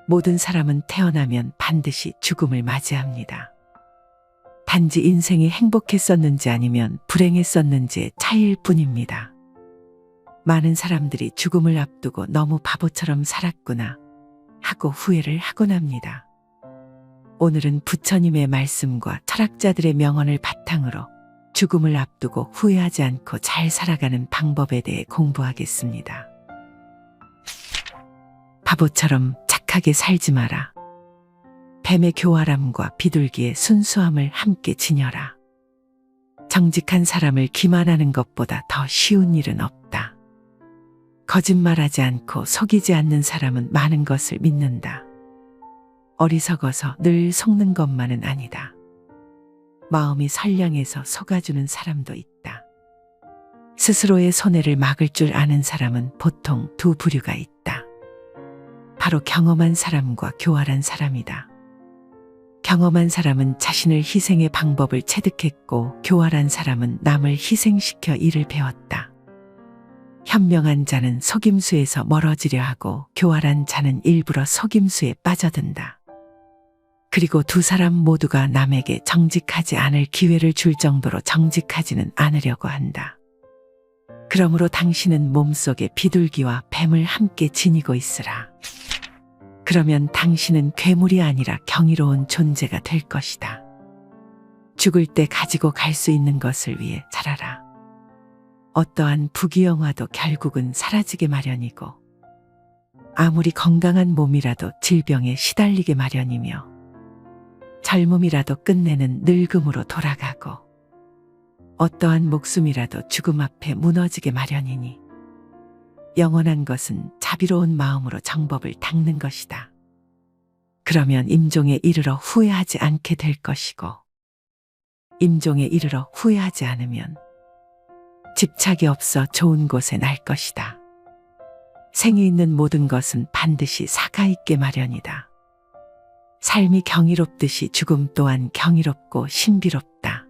모든 사람은 태어나면 반드시 죽음을 맞이합니다. 단지 인생이 행복했었는지 아니면 불행했었는지의 차이일 뿐입니다. 많은 사람들이 죽음을 앞두고 너무 바보처럼 살았구나 하고 후회를 하곤 합니다. 오늘은 부처님의 말씀과 철학자들의 명언을 바탕으로 죽음을 앞두고 후회하지 않고 잘 살아가는 방법에 대해 공부하겠습니다. 바보처럼 착하게 살지 마라. 뱀의 교활함과 비둘기의 순수함을 함께 지녀라. 정직한 사람을 기만하는 것보다 더 쉬운 일은 없다. 거짓말하지 않고 속이지 않는 사람은 많은 것을 믿는다. 어리석어서 늘 속는 것만은 아니다. 마음이 선량해서 속아주는 사람도 있다. 스스로의 손해를 막을 줄 아는 사람은 보통 두 부류가 있다. 바로 경험한 사람과 교활한 사람이다. 경험한 사람은 자신을 희생의 방법을 체득했고 교활한 사람은 남을 희생시켜 일을 배웠다. 현명한 자는 속임수에서 멀어지려 하고 교활한 자는 일부러 속임수에 빠져든다. 그리고 두 사람 모두가 남에게 정직하지 않을 기회를 줄 정도로 정직하지는 않으려고 한다. 그러므로 당신은 몸속에 비둘기와 뱀을 함께 지니고 있으라. 그러면 당신은 괴물이 아니라 경이로운 존재가 될 것이다. 죽을 때 가지고 갈 수 있는 것을 위해 살아라. 어떠한 부귀영화도 결국은 사라지게 마련이고 아무리 건강한 몸이라도 질병에 시달리게 마련이며 젊음이라도 끝내는 늙음으로 돌아가고 어떠한 목숨이라도 죽음 앞에 무너지게 마련이니 영원한 것은 자비로운 마음으로 정법을 닦는 것이다. 그러면 임종에 이르러 후회하지 않게 될 것이고 임종에 이르러 후회하지 않으면 집착이 없어 좋은 곳에 날 것이다. 생이 있는 모든 것은 반드시 사가 있게 마련이다. 삶이 경이롭듯이 죽음 또한 경이롭고 신비롭다.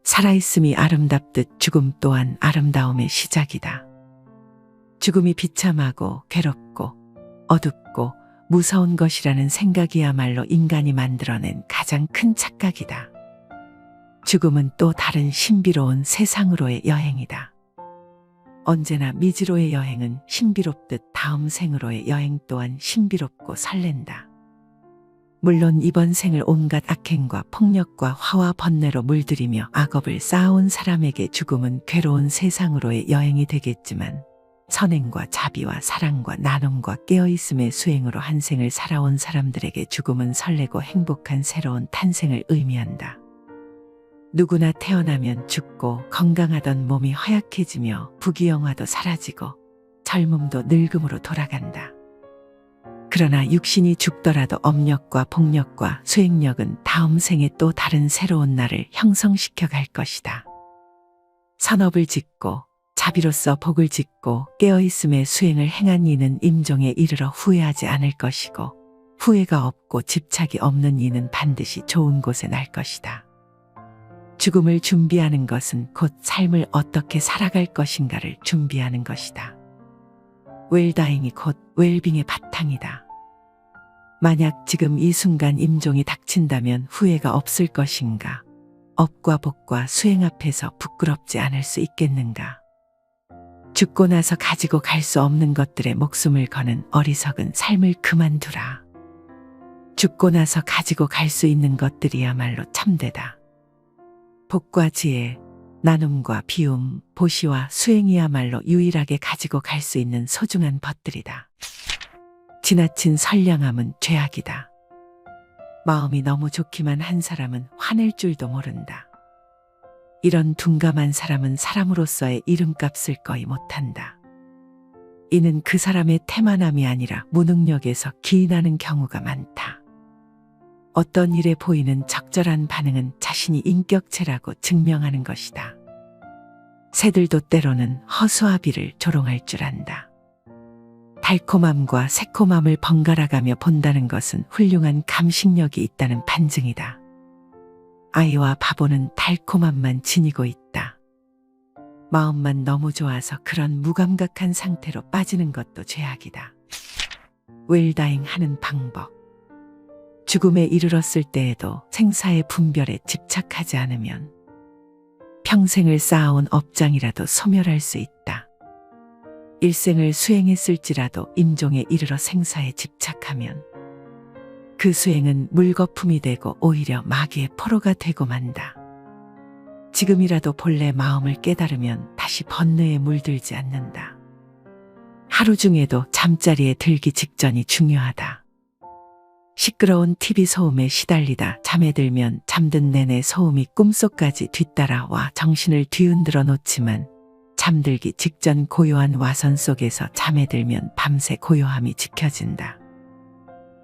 살아있음이 아름답듯 죽음 또한 아름다움의 시작이다. 죽음이 비참하고 괴롭고 어둡고 무서운 것이라는 생각이야말로 인간이 만들어낸 가장 큰 착각이다. 죽음은 또 다른 신비로운 세상으로의 여행이다. 언제나 미지로의 여행은 신비롭듯 다음 생으로의 여행 또한 신비롭고 설렌다. 물론 이번 생을 온갖 악행과 폭력과 화와 번뇌로 물들이며 악업을 쌓아온 사람에게 죽음은 괴로운 세상으로의 여행이 되겠지만 선행과 자비와 사랑과 나눔과 깨어있음의 수행으로 한 생을 살아온 사람들에게 죽음은 설레고 행복한 새로운 탄생을 의미한다. 누구나 태어나면 죽고 건강하던 몸이 허약해지며 부귀영화도 사라지고 젊음도 늙음으로 돌아간다. 그러나 육신이 죽더라도 업력과 복력과 수행력은 다음 생에 또 다른 새로운 나를 형성시켜 갈 것이다. 선업을 짓고 자비로서 복을 짓고 깨어있음의 수행을 행한 이는 임종에 이르러 후회하지 않을 것이고 후회가 없고 집착이 없는 이는 반드시 좋은 곳에 날 것이다. 죽음을 준비하는 것은 곧 삶을 어떻게 살아갈 것인가를 준비하는 것이다. 웰다잉이 곧 웰빙의 바탕이다. 만약 지금 이 순간 임종이 닥친다면 후회가 없을 것인가? 업과 복과 수행 앞에서 부끄럽지 않을 수 있겠는가? 죽고 나서 가지고 갈 수 없는 것들에 목숨을 거는 어리석은 삶을 그만두라. 죽고 나서 가지고 갈 수 있는 것들이야말로 참되다. 복과 지혜, 나눔과 비움, 보시와 수행이야말로 유일하게 가지고 갈 수 있는 소중한 것들이다. 지나친 선량함은 죄악이다. 마음이 너무 좋기만 한 사람은 화낼 줄도 모른다. 이런 둔감한 사람은 사람으로서의 이름값을 거의 못한다. 이는 그 사람의 태만함이 아니라 무능력에서 기인하는 경우가 많다. 어떤 일에 보이는 적절한 반응은 자신이 인격체라고 증명하는 것이다. 새들도 때로는 허수아비를 조롱할 줄 안다. 달콤함과 새콤함을 번갈아가며 본다는 것은 훌륭한 감식력이 있다는 반증이다. 아이와 바보는 달콤함만 지니고 있다. 마음만 너무 좋아서 그런 무감각한 상태로 빠지는 것도 죄악이다. 웰다잉 하는 방법. 죽음에 이르렀을 때에도 생사의 분별에 집착하지 않으면 평생을 쌓아온 업장이라도 소멸할 수 있다. 일생을 수행했을지라도 임종에 이르러 생사에 집착하면 그 수행은 물거품이 되고 오히려 마귀의 포로가 되고 만다. 지금이라도 본래 마음을 깨달으면 다시 번뇌에 물들지 않는다. 하루 중에도 잠자리에 들기 직전이 중요하다. 시끄러운 TV 소음에 시달리다 잠에 들면 잠든 내내 소음이 꿈속까지 뒤따라와 정신을 뒤흔들어 놓지만 잠들기 직전 고요한 와선 속에서 잠에 들면 밤새 고요함이 지켜진다.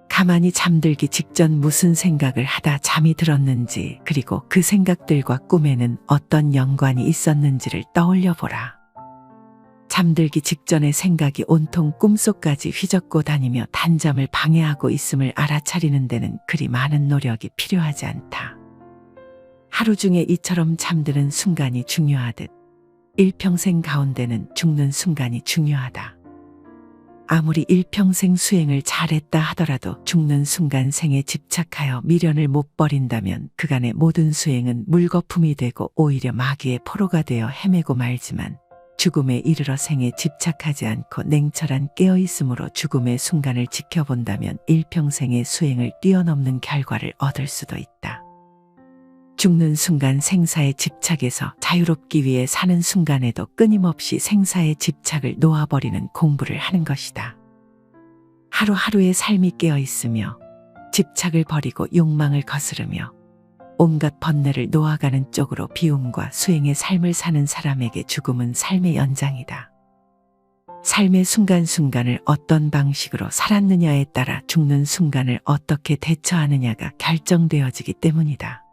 가만히 잠들기 직전 무슨 생각을 하다 잠이 들었는지 그리고 그 생각들과 꿈에는 어떤 연관이 있었는지를 떠올려 보라. 잠들기 직전의 생각이 온통 꿈속까지 휘젓고 다니며 단잠을 방해하고 있음을 알아차리는 데는 그리 많은 노력이 필요하지 않다. 하루 중에 이처럼 잠드는 순간이 중요하듯 일평생 가운데는 죽는 순간이 중요하다. 아무리 일평생 수행을 잘했다 하더라도 죽는 순간 생에 집착하여 미련을 못 버린다면 그간의 모든 수행은 물거품이 되고 오히려 마귀의 포로가 되어 헤매고 말지만 죽음에 이르러 생에 집착하지 않고 냉철한 깨어있음으로 죽음의 순간을 지켜본다면 일평생의 수행을 뛰어넘는 결과를 얻을 수도 있다. 죽는 순간 생사의 집착에서 자유롭기 위해 사는 순간에도 끊임없이 생사의 집착을 놓아버리는 공부를 하는 것이다. 하루하루의 삶이 깨어있으며 집착을 버리고 욕망을 거스르며 온갖 번뇌를 놓아가는 쪽으로 비움과 수행의 삶을 사는 사람에게 죽음은 삶의 연장이다. 삶의 순간순간을 어떤 방식으로 살았느냐에 따라 죽는 순간을 어떻게 대처하느냐가 결정되어지기 때문이다.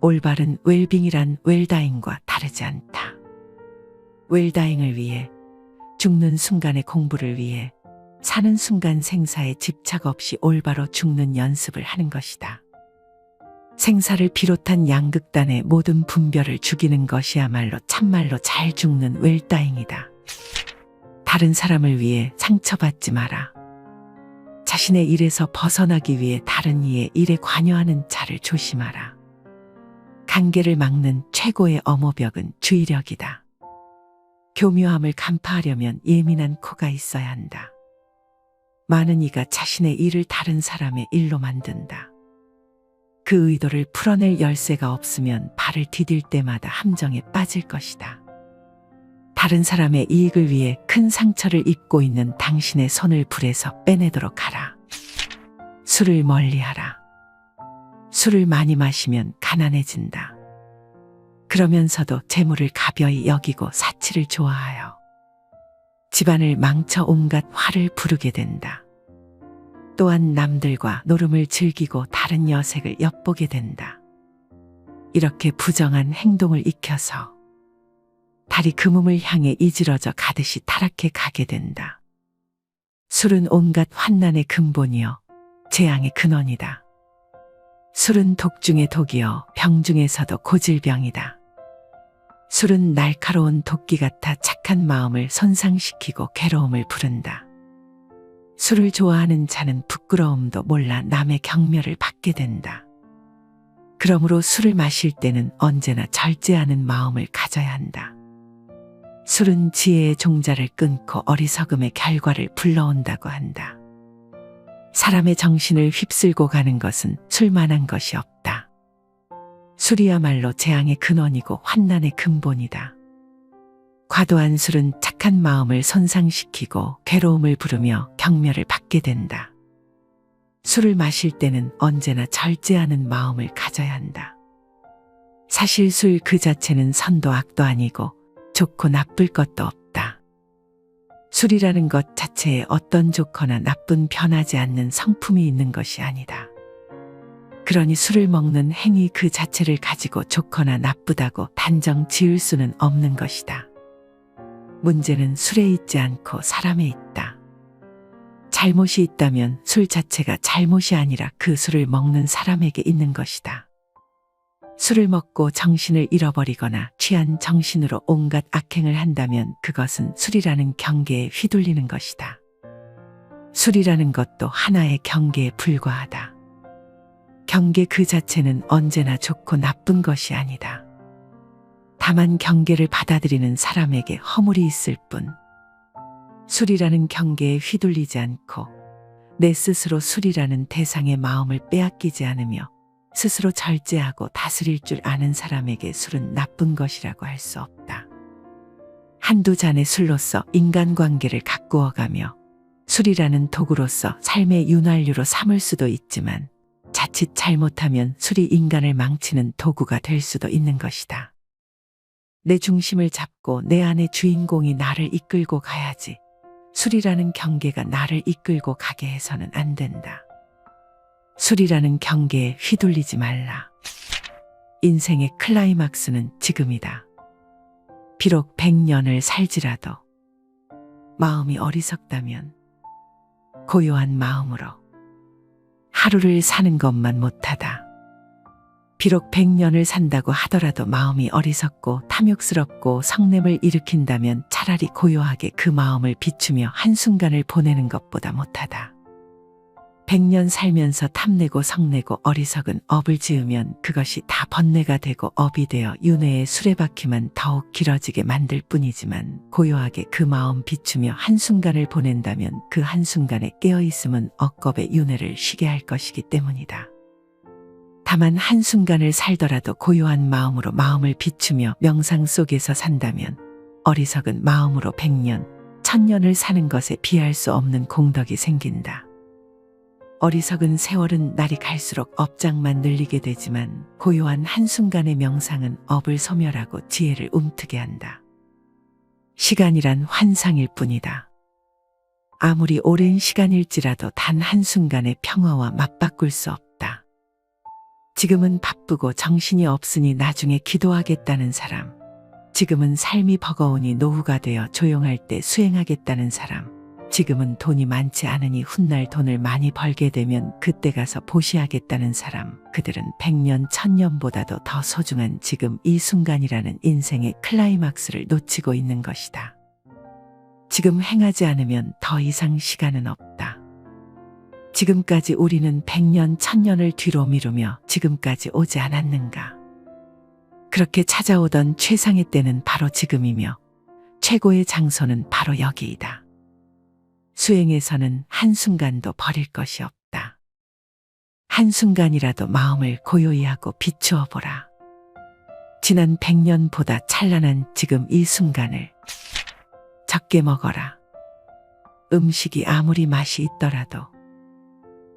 올바른 웰빙이란 웰다잉과 다르지 않다. 웰다잉을 위해, 죽는 순간의 공부를 위해 사는 순간 생사에 집착 없이 올바로 죽는 연습을 하는 것이다. 생사를 비롯한 양극단의 모든 분별을 죽이는 것이야말로 참말로 잘 죽는 웰다잉이다. 다른 사람을 위해 상처받지 마라. 자신의 일에서 벗어나기 위해 다른 이의 일에 관여하는 자를 조심하라. 관계를 막는 최고의 엄호벽은 주의력이다. 교묘함을 간파하려면 예민한 코가 있어야 한다. 많은 이가 자신의 일을 다른 사람의 일로 만든다. 그 의도를 풀어낼 열쇠가 없으면 발을 디딜 때마다 함정에 빠질 것이다. 다른 사람의 이익을 위해 큰 상처를 입고 있는 당신의 손을 불에서 빼내도록 하라. 술을 멀리하라. 술을 많이 마시면 가난해진다. 그러면서도 재물을 가벼이 여기고 사치를 좋아하여 집안을 망쳐 온갖 화를 부르게 된다. 또한 남들과 노름을 즐기고 다른 여색을 엿보게 된다. 이렇게 부정한 행동을 익혀서 달이 금음을 향해 이지러져 가듯이 타락해 가게 된다. 술은 온갖 환난의 근본이요 재앙의 근원이다. 술은 독 중의 독이요 병 중에서도 고질병이다. 술은 날카로운 도끼 같아 착한 마음을 손상시키고 괴로움을 부른다. 술을 좋아하는 자는 부끄러움도 몰라 남의 경멸을 받게 된다. 그러므로 술을 마실 때는 언제나 절제하는 마음을 가져야 한다. 술은 지혜의 종자를 끊고 어리석음의 결과를 불러온다고 한다. 사람의 정신을 휩쓸고 가는 것은 술만한 것이 없다. 술이야말로 재앙의 근원이고 환난의 근본이다. 과도한 술은 착한 마음을 손상시키고 괴로움을 부르며 경멸을 받게 된다. 술을 마실 때는 언제나 절제하는 마음을 가져야 한다. 사실 술 그 자체는 선도 악도 아니고 좋고 나쁠 것도 없다. 술이라는 것 자체에 어떤 좋거나 나쁜 변하지 않는 성품이 있는 것이 아니다. 그러니 술을 먹는 행위 그 자체를 가지고 좋거나 나쁘다고 단정 지을 수는 없는 것이다. 문제는 술에 있지 않고 사람에 있다. 잘못이 있다면 술 자체가 잘못이 아니라 그 술을 먹는 사람에게 있는 것이다. 술을 먹고 정신을 잃어버리거나 취한 정신으로 온갖 악행을 한다면 그것은 술이라는 경계에 휘둘리는 것이다. 술이라는 것도 하나의 경계에 불과하다. 경계 그 자체는 언제나 좋고 나쁜 것이 아니다. 다만 경계를 받아들이는 사람에게 허물이 있을 뿐. 술이라는 경계에 휘둘리지 않고 내 스스로 술이라는 대상의 마음을 빼앗기지 않으며 스스로 절제하고 다스릴 줄 아는 사람에게 술은 나쁜 것이라고 할 수 없다. 한두 잔의 술로서 인간관계를 가꾸어가며 술이라는 도구로서 삶의 윤활유로 삼을 수도 있지만 자칫 잘못하면 술이 인간을 망치는 도구가 될 수도 있는 것이다. 내 중심을 잡고 내 안의 주인공이 나를 이끌고 가야지 술이라는 경계가 나를 이끌고 가게 해서는 안 된다. 술이라는 경계에 휘둘리지 말라. 인생의 클라이막스는 지금이다. 비록 100년을 살지라도 마음이 어리석다면 고요한 마음으로 하루를 사는 것만 못하다. 비록 100년을 산다고 하더라도 마음이 어리석고 탐욕스럽고 성냄을 일으킨다면 차라리 고요하게 그 마음을 비추며 한순간을 보내는 것보다 못하다. 100년 살면서 탐내고 성내고 어리석은 업을 지으면 그것이 다 번뇌가 되고 업이 되어 윤회의 수레바퀴만 더욱 길어지게 만들 뿐이지만 고요하게 그 마음 비추며 한순간을 보낸다면 그 한순간에 깨어있음은 억겁의 윤회를 쉬게 할 것이기 때문이다. 다만 한순간을 살더라도 고요한 마음으로 마음을 비추며 명상 속에서 산다면 어리석은 마음으로 100년, 1000년을 사는 것에 비할 수 없는 공덕이 생긴다. 어리석은 세월은 날이 갈수록 업장만 늘리게 되지만 고요한 한순간의 명상은 업을 소멸하고 지혜를 움트게 한다. 시간이란 환상일 뿐이다. 아무리 오랜 시간일지라도 단 한순간의 평화와 맞바꿀 수 없다. 지금은 바쁘고 정신이 없으니 나중에 기도하겠다는 사람, 지금은 삶이 버거우니 노후가 되어 조용할 때 수행하겠다는 사람, 지금은 돈이 많지 않으니 훗날 돈을 많이 벌게 되면 그때 가서 보시하겠다는 사람, 그들은 100년, 1000년보다도 더 소중한 지금 이 순간이라는 인생의 클라이막스를 놓치고 있는 것이다. 지금 행하지 않으면 더 이상 시간은 없다. 지금까지 우리는 100년, 1000년을 뒤로 미루며 지금까지 오지 않았는가? 그렇게 찾아오던 최상의 때는 바로 지금이며 최고의 장소는 바로 여기이다. 수행에서는 한순간도 버릴 것이 없다. 한순간이라도 마음을 고요히 하고 비추어 보라. 지난 100년보다 찬란한 지금 이 순간을 적게 먹어라. 음식이 아무리 맛이 있더라도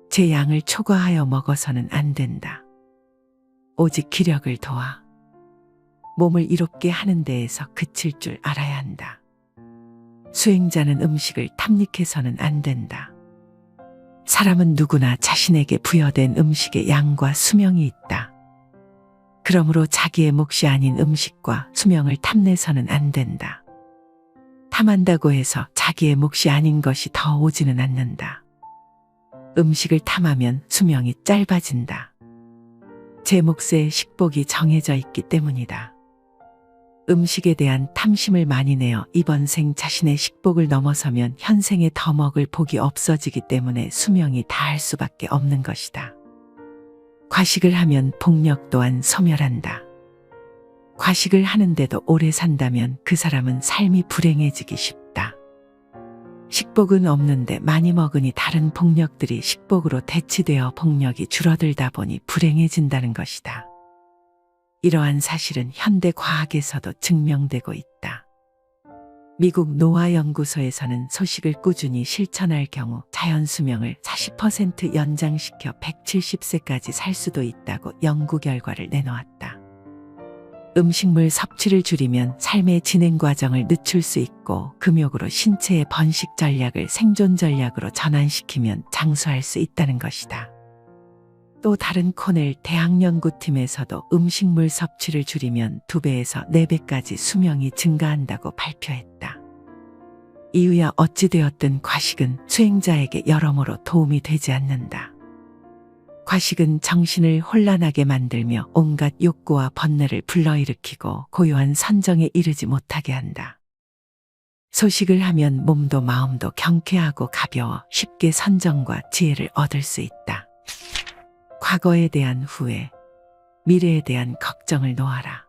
제 양을 초과하여 먹어서는 안 된다. 오직 기력을 도와 몸을 이롭게 하는 데에서 그칠 줄 알아야 한다. 수행자는 음식을 탐닉해서는 안 된다. 사람은 누구나 자신에게 부여된 음식의 양과 수명이 있다. 그러므로 자기의 몫이 아닌 음식과 수명을 탐내서는 안 된다. 탐한다고 해서 자기의 몫이 아닌 것이 더 오지는 않는다. 음식을 탐하면 수명이 짧아진다. 제 몫의 식복이 정해져 있기 때문이다. 음식에 대한 탐심을 많이 내어 이번 생 자신의 식복을 넘어서면 현생에 더 먹을 복이 없어지기 때문에 수명이 다할 수밖에 없는 것이다. 과식을 하면 복력 또한 소멸한다. 과식을 하는데도 오래 산다면 그 사람은 삶이 불행해지기 쉽다. 식복은 없는데 많이 먹으니 다른 복력들이 식복으로 대치되어 복력이 줄어들다 보니 불행해진다는 것이다. 이러한 사실은 현대 과학에서도 증명되고 있다. 미국 노화연구소에서는 소식을 꾸준히 실천할 경우 자연 수명을 40% 연장시켜 170세까지 살 수도 있다고 연구 결과를 내놓았다. 음식물 섭취를 줄이면 삶의 진행 과정을 늦출 수 있고 금욕으로 신체의 번식 전략을 생존 전략으로 전환시키면 장수할 수 있다는 것이다. 또 다른 코넬 대학연구팀에서도 음식물 섭취를 줄이면 2배에서 4배까지 수명이 증가한다고 발표했다. 이유야 어찌되었든 과식은 수행자에게 여러모로 도움이 되지 않는다. 과식은 정신을 혼란하게 만들며 온갖 욕구와 번뇌를 불러일으키고 고요한 선정에 이르지 못하게 한다. 소식을 하면 몸도 마음도 경쾌하고 가벼워 쉽게 선정과 지혜를 얻을 수 있다. 과거에 대한 후회, 미래에 대한 걱정을 놓아라.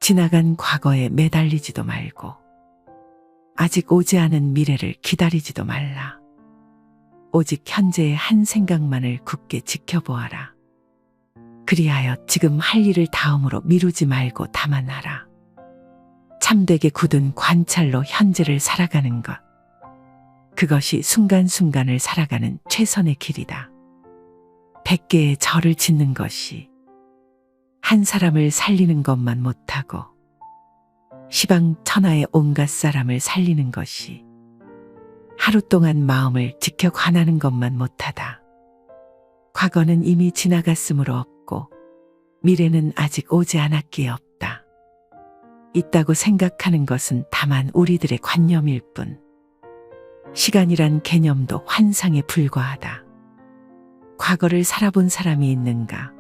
지나간 과거에 매달리지도 말고 아직 오지 않은 미래를 기다리지도 말라. 오직 현재의 한 생각만을 굳게 지켜보아라. 그리하여 지금 할 일을 다음으로 미루지 말고 다만 하라. 참되게 굳은 관찰로 현재를 살아가는 것. 그것이 순간순간을 살아가는 최선의 길이다. 100개의 절을 짓는 것이 한 사람을 살리는 것만 못하고 시방 천하의 온갖 사람을 살리는 것이 하루 동안 마음을 지켜 관하는 것만 못하다. 과거는 이미 지나갔으므로 없고 미래는 아직 오지 않았기에 없다. 있다고 생각하는 것은 다만 우리들의 관념일 뿐. 시간이란 개념도 환상에 불과하다. 과거를 살아본 사람이 있는가?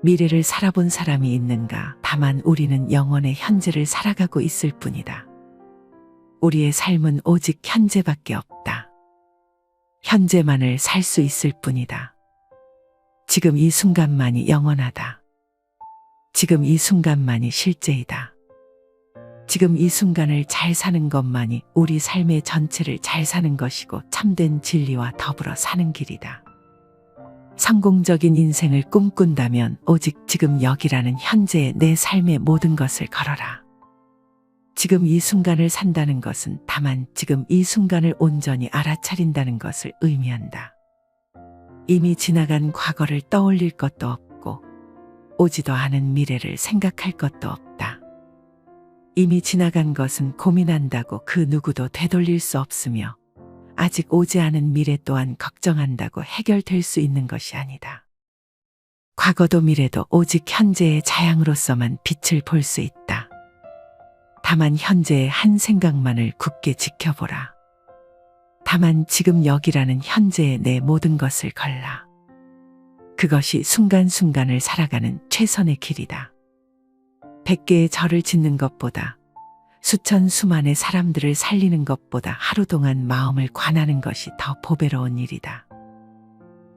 미래를 살아본 사람이 있는가? 다만 우리는 영원의 현재를 살아가고 있을 뿐이다. 우리의 삶은 오직 현재밖에 없다. 현재만을 살 수 있을 뿐이다. 지금 이 순간만이 영원하다. 지금 이 순간만이 실제이다. 지금 이 순간을 잘 사는 것만이 우리 삶의 전체를 잘 사는 것이고 참된 진리와 더불어 사는 길이다. 성공적인 인생을 꿈꾼다면 오직 지금 여기라는 현재의 내 삶의 모든 것을 걸어라. 지금 이 순간을 산다는 것은 다만 지금 이 순간을 온전히 알아차린다는 것을 의미한다. 이미 지나간 과거를 떠올릴 것도 없고 오지도 않은 미래를 생각할 것도 없다. 이미 지나간 것은 고민한다고 그 누구도 되돌릴 수 없으며 아직 오지 않은 미래 또한 걱정한다고 해결될 수 있는 것이 아니다. 과거도 미래도 오직 현재의 자양으로서만 빛을 볼 수 있다. 다만 현재의 한 생각만을 굳게 지켜보라. 다만 지금 여기라는 현재의 내 모든 것을 걸라. 그것이 순간순간을 살아가는 최선의 길이다. 100개의 절을 짓는 것보다 수천 수만의 사람들을 살리는 것보다 하루 동안 마음을 관하는 것이 더 보배로운 일이다.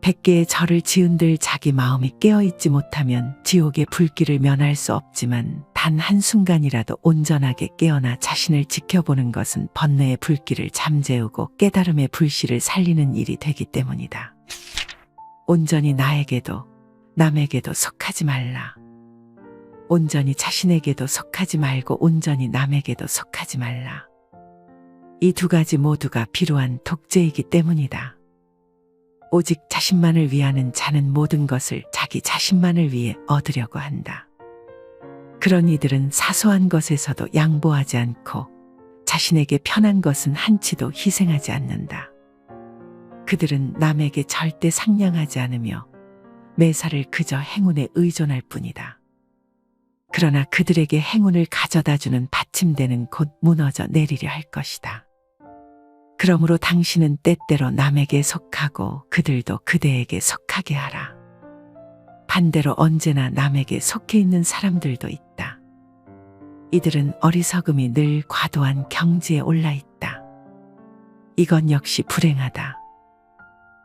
100개의 절을 지은들 자기 마음이 깨어있지 못하면 지옥의 불길을 면할 수 없지만 단 한순간이라도 온전하게 깨어나 자신을 지켜보는 것은 번뇌의 불길을 잠재우고 깨달음의 불씨를 살리는 일이 되기 때문이다. 온전히 나에게도 남에게도 속하지 말라. 온전히 자신에게도 속하지 말고 온전히 남에게도 속하지 말라. 이 두 가지 모두가 필요한 독재이기 때문이다. 오직 자신만을 위하는 자는 모든 것을 자기 자신만을 위해 얻으려고 한다. 그런 이들은 사소한 것에서도 양보하지 않고 자신에게 편한 것은 한치도 희생하지 않는다. 그들은 남에게 절대 상냥하지 않으며 매사를 그저 행운에 의존할 뿐이다. 그러나 그들에게 행운을 가져다주는 받침대는 곧 무너져 내리려 할 것이다. 그러므로 당신은 때때로 남에게 속하고 그들도 그대에게 속하게 하라. 반대로 언제나 남에게 속해 있는 사람들도 있다. 이들은 어리석음이 늘 과도한 경지에 올라 있다. 이건 역시 불행하다.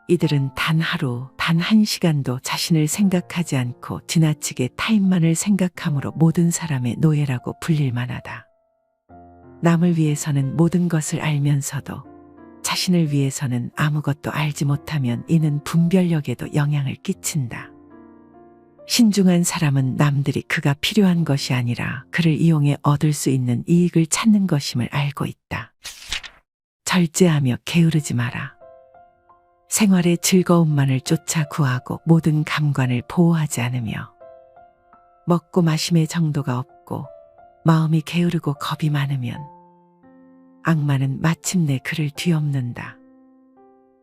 이들은 단 하루, 단 한 시간도 자신을 생각하지 않고 지나치게 타인만을 생각함으로 모든 사람의 노예라고 불릴 만하다. 남을 위해서는 모든 것을 알면서도 자신을 위해서는 아무것도 알지 못하면 이는 분별력에도 영향을 끼친다. 신중한 사람은 남들이 그가 필요한 것이 아니라 그를 이용해 얻을 수 있는 이익을 찾는 것임을 알고 있다. 절제하며 게으르지 마라. 생활의 즐거움만을 쫓아 구하고 모든 감관을 보호하지 않으며 먹고 마심의 정도가 없고 마음이 게으르고 겁이 많으면 악마는 마침내 그를 뒤엎는다.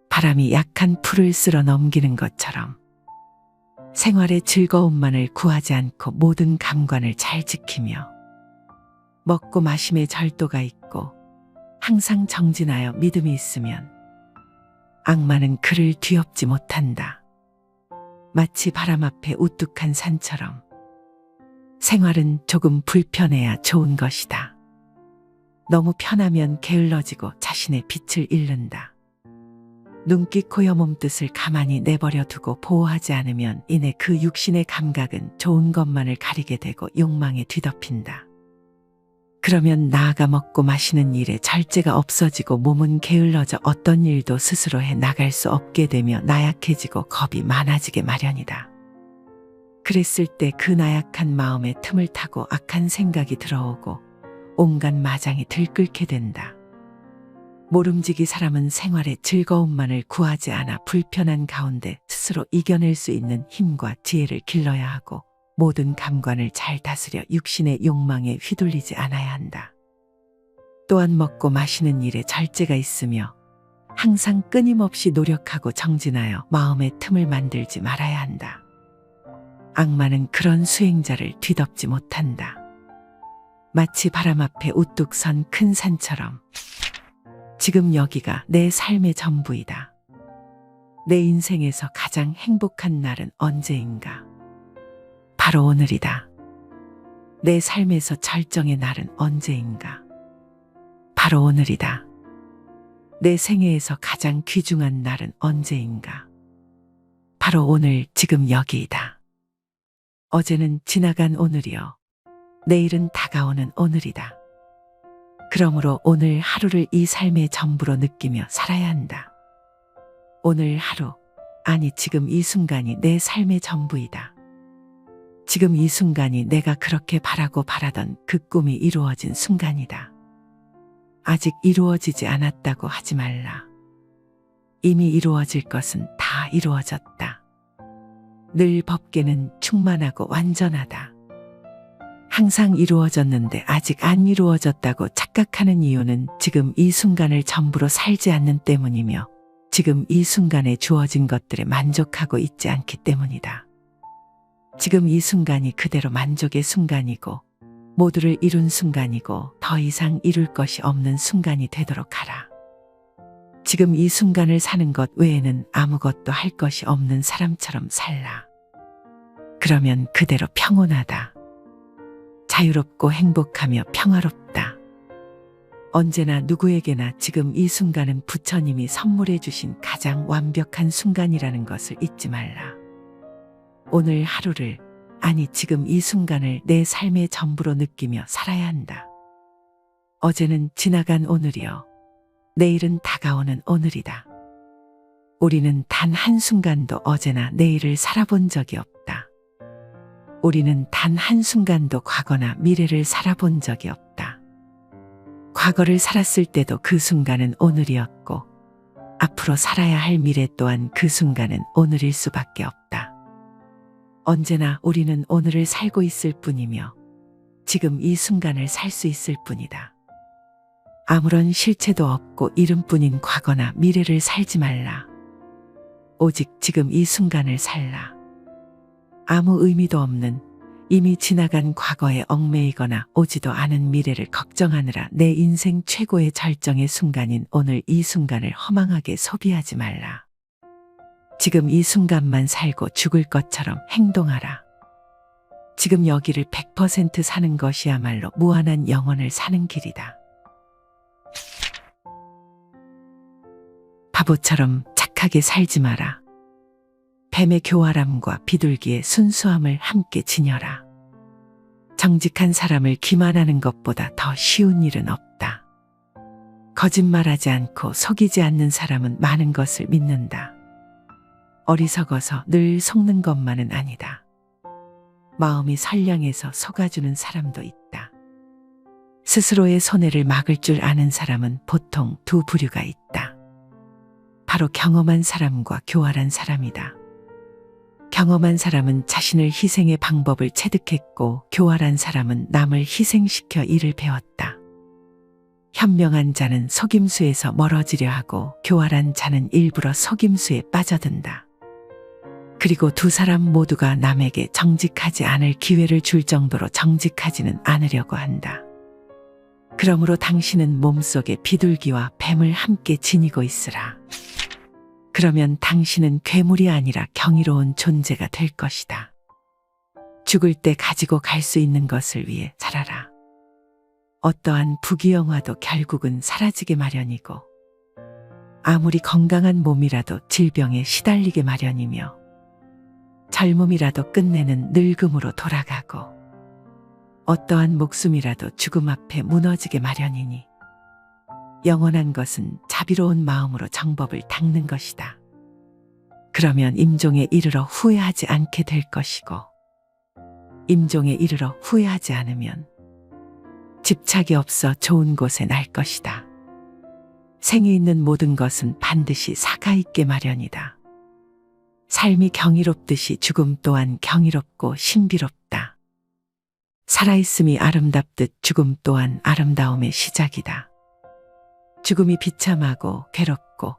바람이 약한 풀을 쓸어 넘기는 것처럼 생활의 즐거움만을 구하지 않고 모든 감관을 잘 지키며 먹고 마심의 절도가 있고 항상 정진하여 믿음이 있으면 악마는 그를 뒤엎지 못한다. 마치 바람 앞에 우뚝한 산처럼 생활은 조금 불편해야 좋은 것이다. 너무 편하면 게을러지고 자신의 빛을 잃는다. 눈기 코여 몸뜻을 가만히 내버려 두고 보호하지 않으면 이내 그 육신의 감각은 좋은 것만을 가리게 되고 욕망에 뒤덮인다. 그러면 나아가 먹고 마시는 일에 절제가 없어지고 몸은 게을러져 어떤 일도 스스로 해 나갈 수 없게 되며 나약해지고 겁이 많아지게 마련이다. 그랬을 때 그 나약한 마음에 틈을 타고 악한 생각이 들어오고 온갖 마장이 들끓게 된다. 모름지기 사람은 생활의 즐거움만을 구하지 않아 불편한 가운데 스스로 이겨낼 수 있는 힘과 지혜를 길러야 하고 모든 감관을 잘 다스려 육신의 욕망에 휘둘리지 않아야 한다. 또한 먹고 마시는 일에 절제가 있으며 항상 끊임없이 노력하고 정진하여 마음의 틈을 만들지 말아야 한다. 악마는 그런 수행자를 뒤덮지 못한다. 마치 바람 앞에 우뚝 선 큰 산처럼 지금 여기가 내 삶의 전부이다. 내 인생에서 가장 행복한 날은 언제인가? 바로 오늘이다. 내 삶에서 절정의 날은 언제인가? 바로 오늘이다. 내 생애에서 가장 귀중한 날은 언제인가? 바로 오늘 지금 여기이다. 어제는 지나간 오늘이요. 내일은 다가오는 오늘이다. 그러므로 오늘 하루를 이 삶의 전부로 느끼며 살아야 한다. 오늘 하루, 아니 지금 이 순간이 내 삶의 전부이다. 지금 이 순간이 내가 그렇게 바라고 바라던 그 꿈이 이루어진 순간이다. 아직 이루어지지 않았다고 하지 말라. 이미 이루어질 것은 다 이루어졌다. 늘 법계는 충만하고 완전하다. 항상 이루어졌는데 아직 안 이루어졌다고 착각하는 이유는 지금 이 순간을 전부로 살지 않는 때문이며 지금 이 순간에 주어진 것들에 만족하고 있지 않기 때문이다. 지금 이 순간이 그대로 만족의 순간이고 모두를 이룬 순간이고 더 이상 이룰 것이 없는 순간이 되도록 하라. 지금 이 순간을 사는 것 외에는 아무것도 할 것이 없는 사람처럼 살라. 그러면 그대로 평온하다. 자유롭고 행복하며 평화롭다. 언제나 누구에게나 지금 이 순간은 부처님이 선물해 주신 가장 완벽한 순간이라는 것을 잊지 말라. 오늘 하루를, 아니 지금 이 순간을 내 삶의 전부로 느끼며 살아야 한다. 어제는 지나간 오늘이요. 내일은 다가오는 오늘이다. 우리는 단 한순간도 어제나 내일을 살아본 적이 없다. 우리는 단 한순간도 과거나 미래를 살아본 적이 없다. 과거를 살았을 때도 그 순간은 오늘이었고 앞으로 살아야 할 미래 또한 그 순간은 오늘일 수밖에 없다. 언제나 우리는 오늘을 살고 있을 뿐이며 지금 이 순간을 살 수 있을 뿐이다. 아무런 실체도 없고 이름뿐인 과거나 미래를 살지 말라. 오직 지금 이 순간을 살라. 아무 의미도 없는 이미 지나간 과거에 얽매이거나 오지도 않은 미래를 걱정하느라 내 인생 최고의 절정의 순간인 오늘 이 순간을 허망하게 소비하지 말라. 지금 이 순간만 살고 죽을 것처럼 행동하라. 지금 여기를 100% 사는 것이야말로 무한한 영혼을 사는 길이다. 바보처럼 착하게 살지 마라. 뱀의 교활함과 비둘기의 순수함을 함께 지녀라. 정직한 사람을 기만하는 것보다 더 쉬운 일은 없다. 거짓말하지 않고 속이지 않는 사람은 많은 것을 믿는다. 어리석어서 늘 속는 것만은 아니다. 마음이 선량해서 속아주는 사람도 있다. 스스로의 손해를 막을 줄 아는 사람은 보통 두 부류가 있다. 바로 경험한 사람과 교활한 사람이다. 경험한 사람은 자신을 희생의 방법을 체득했고 교활한 사람은 남을 희생시켜 일을 배웠다. 현명한 자는 속임수에서 멀어지려 하고 교활한 자는 일부러 속임수에 빠져든다. 그리고 두 사람 모두가 남에게 정직하지 않을 기회를 줄 정도로 정직하지는 않으려고 한다. 그러므로 당신은 몸속에 비둘기와 뱀을 함께 지니고 있으라. 그러면 당신은 괴물이 아니라 경이로운 존재가 될 것이다. 죽을 때 가지고 갈 수 있는 것을 위해 살아라. 어떠한 부귀영화도 결국은 사라지게 마련이고 아무리 건강한 몸이라도 질병에 시달리게 마련이며 젊음이라도 끝내는 늙음으로 돌아가고 어떠한 목숨이라도 죽음 앞에 무너지게 마련이니 영원한 것은 자비로운 마음으로 정법을 닦는 것이다. 그러면 임종에 이르러 후회하지 않게 될 것이고 임종에 이르러 후회하지 않으면 집착이 없어 좋은 곳에 날 것이다. 생이 있는 모든 것은 반드시 사가 있게 마련이다. 삶이 경이롭듯이 죽음 또한 경이롭고 신비롭다. 살아있음이 아름답듯 죽음 또한 아름다움의 시작이다. 죽음이 비참하고 괴롭고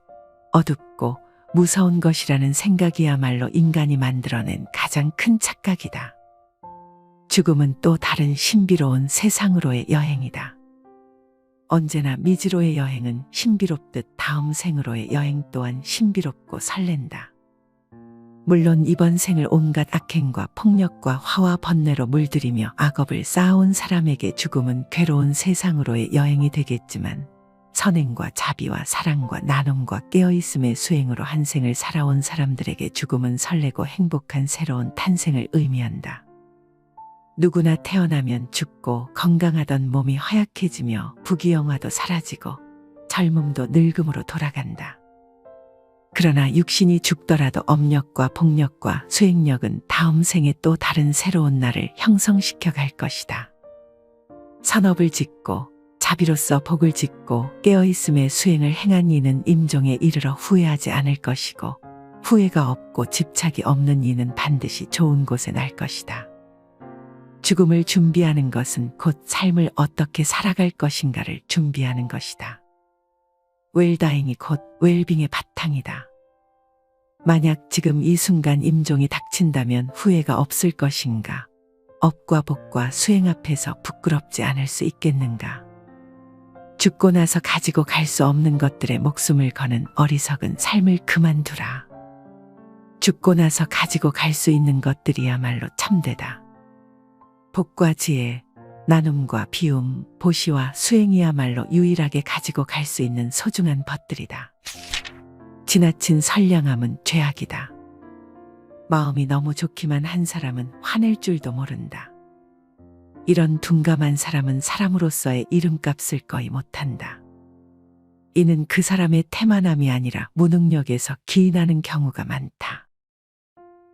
어둡고 무서운 것이라는 생각이야말로 인간이 만들어낸 가장 큰 착각이다. 죽음은 또 다른 신비로운 세상으로의 여행이다. 언제나 미지로의 여행은 신비롭듯 다음 생으로의 여행 또한 신비롭고 설렌다. 물론 이번 생을 온갖 악행과 폭력과 화와 번뇌로 물들이며 악업을 쌓아온 사람에게 죽음은 괴로운 세상으로의 여행이 되겠지만 선행과 자비와 사랑과 나눔과 깨어있음의 수행으로 한 생을 살아온 사람들에게 죽음은 설레고 행복한 새로운 탄생을 의미한다. 누구나 태어나면 죽고 건강하던 몸이 허약해지며 부귀영화도 사라지고 젊음도 늙음으로 돌아간다. 그러나 육신이 죽더라도 업력과 복력과 수행력은 다음 생에 또 다른 새로운 나를 형성시켜 갈 것이다. 선업을 짓고 자비로서 복을 짓고 깨어있음의 수행을 행한 이는 임종에 이르러 후회하지 않을 것이고 후회가 없고 집착이 없는 이는 반드시 좋은 곳에 날 것이다. 죽음을 준비하는 것은 곧 삶을 어떻게 살아갈 것인가를 준비하는 것이다. 웰다잉이 곧 웰빙의 바탕이다. 만약 지금 이 순간 임종이 닥친다면 후회가 없을 것인가? 업과 복과 수행 앞에서 부끄럽지 않을 수 있겠는가? 죽고 나서 가지고 갈 수 없는 것들에 목숨을 거는 어리석은 삶을 그만두라. 죽고 나서 가지고 갈 수 있는 것들이야말로 참되다. 복과 지혜, 나눔과 비움, 보시와 수행이야말로 유일하게 가지고 갈 수 있는 소중한 것들이다. 지나친 선량함은 죄악이다. 마음이 너무 좋기만 한 사람은 화낼 줄도 모른다. 이런 둔감한 사람은 사람으로서의 이름값을 거의 못한다. 이는 그 사람의 태만함이 아니라 무능력에서 기인하는 경우가 많다.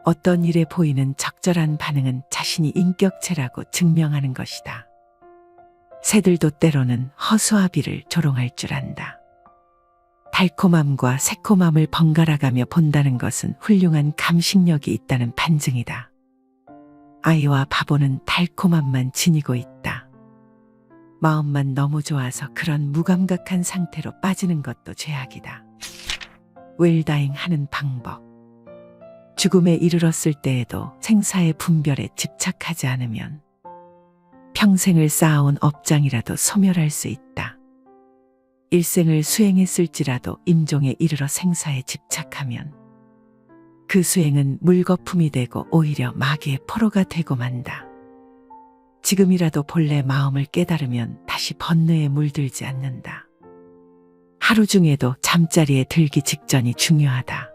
어떤 일에 보이는 적절한 반응은 자신이 인격체라고 증명하는 것이다. 새들도 때로는 허수아비를 조롱할 줄 안다. 달콤함과 새콤함을 번갈아가며 본다는 것은 훌륭한 감식력이 있다는 반증이다. 아이와 바보는 달콤함만 지니고 있다. 마음만 너무 좋아서 그런 무감각한 상태로 빠지는 것도 죄악이다. 웰다잉 하는 방법. 죽음에 이르렀을 때에도 생사의 분별에 집착하지 않으면 평생을 쌓아온 업장이라도 소멸할 수 있다. 일생을 수행했을지라도 임종에 이르러 생사에 집착하면 그 수행은 물거품이 되고 오히려 마귀의 포로가 되고 만다. 지금이라도 본래 마음을 깨달으면 다시 번뇌에 물들지 않는다. 하루 중에도 잠자리에 들기 직전이 중요하다.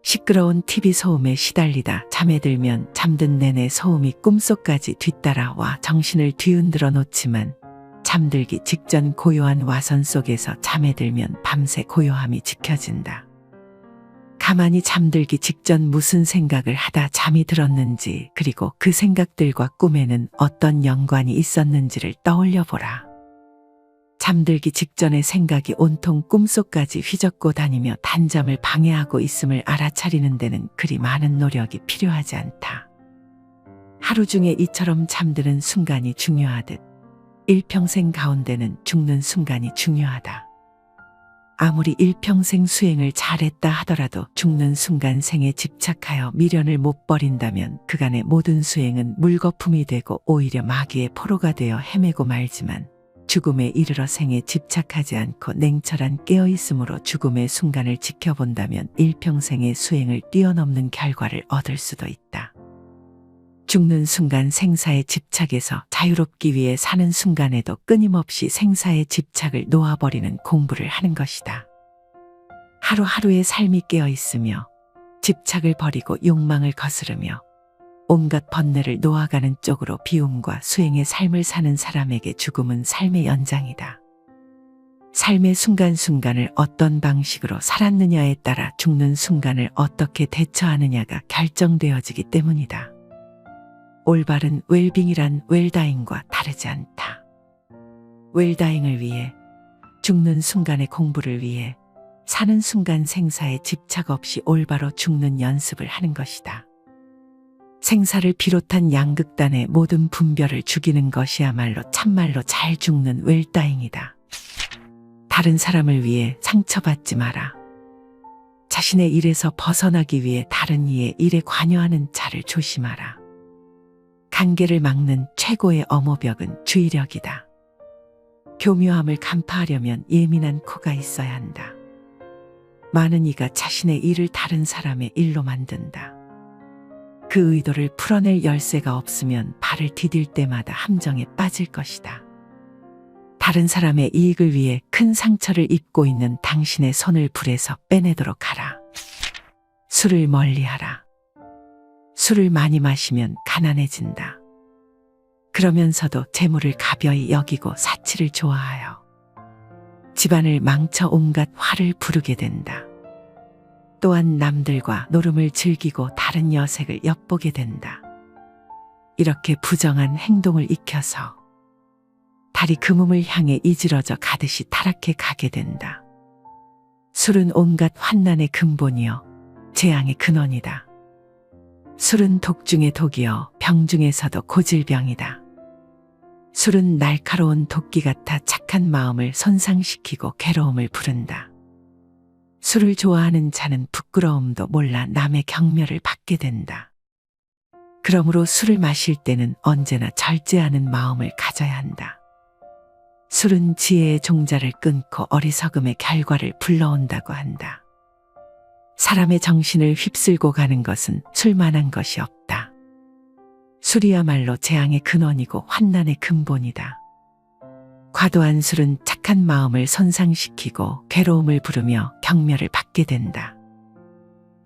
시끄러운 TV 소음에 시달리다 잠에 들면 잠든 내내 소음이 꿈속까지 뒤따라와 정신을 뒤흔들어 놓지만 잠들기 직전 고요한 와선 속에서 잠에 들면 밤새 고요함이 지켜진다. 가만히 잠들기 직전 무슨 생각을 하다 잠이 들었는지 그리고 그 생각들과 꿈에는 어떤 연관이 있었는지를 떠올려 보라. 잠들기 직전의 생각이 온통 꿈속까지 휘젓고 다니며 단잠을 방해하고 있음을 알아차리는 데는 그리 많은 노력이 필요하지 않다. 하루 중에 이처럼 잠드는 순간이 중요하듯 일평생 가운데는 죽는 순간이 중요하다. 아무리 일평생 수행을 잘했다 하더라도 죽는 순간 생에 집착하여 미련을 못 버린다면 그간의 모든 수행은 물거품이 되고 오히려 마귀의 포로가 되어 헤매고 말지만 죽음에 이르러 생에 집착하지 않고 냉철한 깨어있음으로 죽음의 순간을 지켜본다면 일평생의 수행을 뛰어넘는 결과를 얻을 수도 있다. 죽는 순간 생사의 집착에서 자유롭기 위해 사는 순간에도 끊임없이 생사의 집착을 놓아버리는 공부를 하는 것이다. 하루하루의 삶이 깨어 있으며 집착을 버리고 욕망을 거스르며 온갖 번뇌를 놓아가는 쪽으로 비움과 수행의 삶을 사는 사람에게 죽음은 삶의 연장이다. 삶의 순간순간을 어떤 방식으로 살았느냐에 따라 죽는 순간을 어떻게 대처하느냐가 결정되어지기 때문이다. 올바른 웰빙이란 웰다잉과 다르지 않다. 웰다잉을 위해, 죽는 순간의 공부를 위해 사는 순간 생사에 집착 없이 올바로 죽는 연습을 하는 것이다. 생사를 비롯한 양극단의 모든 분별을 죽이는 것이야말로 참말로 잘 죽는 웰다잉이다. 다른 사람을 위해 상처받지 마라. 자신의 일에서 벗어나기 위해 다른 이의 일에 관여하는 자를 조심하라. 관계를 막는 최고의 엄호벽은 주의력이다. 교묘함을 간파하려면 예민한 코가 있어야 한다. 많은 이가 자신의 일을 다른 사람의 일로 만든다. 그 의도를 풀어낼 열쇠가 없으면 발을 디딜 때마다 함정에 빠질 것이다. 다른 사람의 이익을 위해 큰 상처를 입고 있는 당신의 손을 불에서 빼내도록 하라. 술을 멀리하라. 술을 많이 마시면 가난해진다. 그러면서도 재물을 가벼이 여기고 사치를 좋아하여 집안을 망쳐 온갖 화를 부르게 된다. 또한 남들과 노름을 즐기고 다른 여색을 엿보게 된다. 이렇게 부정한 행동을 익혀서 달이 금음을 향해 이지러져 가듯이 타락해 가게 된다. 술은 온갖 환난의 근본이요 재앙의 근원이다. 술은 독 중의 독이요 병 중에서도 고질병이다. 술은 날카로운 도끼 같아 착한 마음을 손상시키고 괴로움을 부른다. 술을 좋아하는 자는 부끄러움도 몰라 남의 경멸을 받게 된다. 그러므로 술을 마실 때는 언제나 절제하는 마음을 가져야 한다. 술은 지혜의 종자를 끊고 어리석음의 결과를 불러온다고 한다. 사람의 정신을 휩쓸고 가는 것은 술만한 것이 없다. 술이야말로 재앙의 근원이고 환난의 근본이다. 과도한 술은 착한 마음을 손상시키고 괴로움을 부르며 경멸을 받게 된다.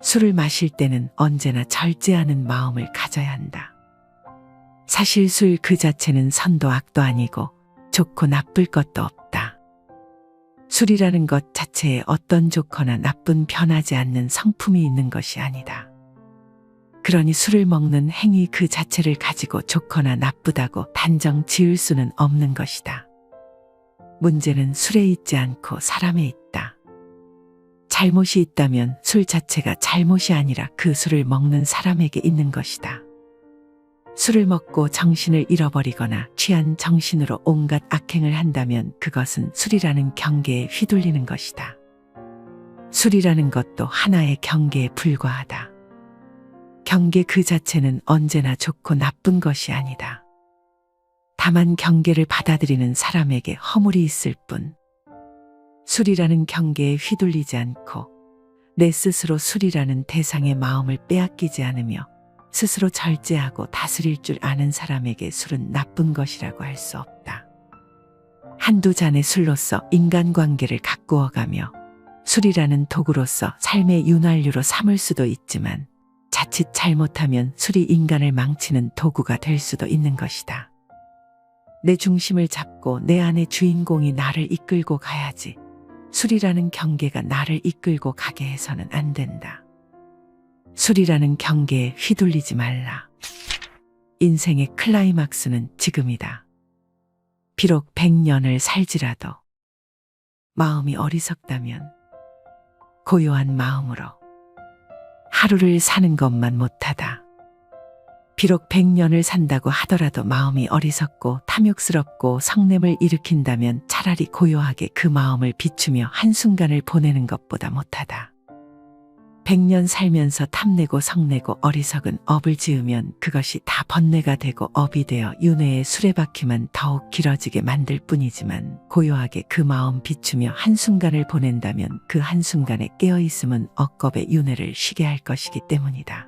술을 마실 때는 언제나 절제하는 마음을 가져야 한다. 사실 술 그 자체는 선도 악도 아니고 좋고 나쁠 것도 없다. 술이라는 것 자체에 어떤 좋거나 나쁜 변하지 않는 성품이 있는 것이 아니다. 그러니 술을 먹는 행위 그 자체를 가지고 좋거나 나쁘다고 단정 지을 수는 없는 것이다. 문제는 술에 있지 않고 사람에 있다. 잘못이 있다면 술 자체가 잘못이 아니라 그 술을 먹는 사람에게 있는 것이다. 술을 먹고 정신을 잃어버리거나 취한 정신으로 온갖 악행을 한다면 그것은 술이라는 경계에 휘둘리는 것이다. 술이라는 것도 하나의 경계에 불과하다. 경계 그 자체는 언제나 좋고 나쁜 것이 아니다. 다만 경계를 받아들이는 사람에게 허물이 있을 뿐. 술이라는 경계에 휘둘리지 않고 내 스스로 술이라는 대상의 마음을 빼앗기지 않으며 스스로 절제하고 다스릴 줄 아는 사람에게 술은 나쁜 것이라고 할 수 없다. 한두 잔의 술로서 인간관계를 가꾸어가며 술이라는 도구로서 삶의 윤활유로 삼을 수도 있지만 자칫 잘못하면 술이 인간을 망치는 도구가 될 수도 있는 것이다. 내 중심을 잡고 내 안의 주인공이 나를 이끌고 가야지 술이라는 경계가 나를 이끌고 가게 해서는 안 된다. 술이라는 경계에 휘둘리지 말라. 인생의 클라이막스는 지금이다. 비록 100년을 살지라도 마음이 어리석다면 고요한 마음으로 하루를 사는 것만 못하다. 비록 100년을 산다고 하더라도 마음이 어리석고 탐욕스럽고 성냄을 일으킨다면 차라리 고요하게 그 마음을 비추며 한순간을 보내는 것보다 못하다. 100년 살면서 탐내고 성내고 어리석은 업을 지으면 그것이 다 번뇌가 되고 업이 되어 윤회의 수레바퀴만 더욱 길어지게 만들 뿐이지만 고요하게 그 마음 비추며 한순간을 보낸다면 그 한순간에 깨어있음은 억겁의 윤회를 쉬게 할 것이기 때문이다.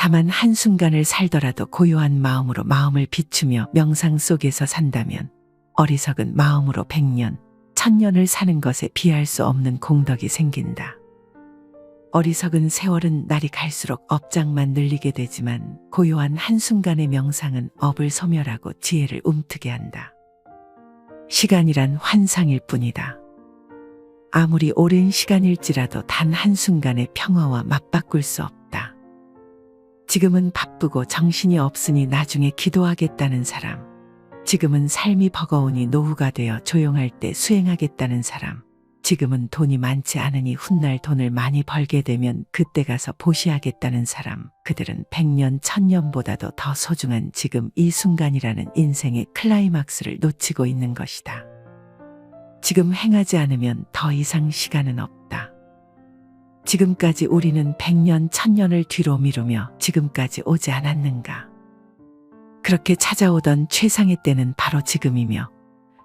다만 한순간을 살더라도 고요한 마음으로 마음을 비추며 명상 속에서 산다면 어리석은 마음으로 100년, 1000년을 사는 것에 비할 수 없는 공덕이 생긴다. 어리석은 세월은 날이 갈수록 업장만 늘리게 되지만 고요한 한순간의 명상은 업을 소멸하고 지혜를 움트게 한다. 시간이란 환상일 뿐이다. 아무리 오랜 시간일지라도 단 한순간의 평화와 맞바꿀 수 없다. 지금은 바쁘고 정신이 없으니 나중에 기도하겠다는 사람, 지금은 삶이 버거우니 노후가 되어 조용할 때 수행하겠다는 사람, 지금은 돈이 많지 않으니 훗날 돈을 많이 벌게 되면 그때 가서 보시하겠다는 사람, 그들은 100년, 1000년보다도 더 소중한 지금 이 순간이라는 인생의 클라이막스를 놓치고 있는 것이다. 지금 행하지 않으면 더 이상 시간은 없다. 지금까지 우리는 100년, 1000년을 뒤로 미루며 지금까지 오지 않았는가? 그렇게 찾아오던 최상의 때는 바로 지금이며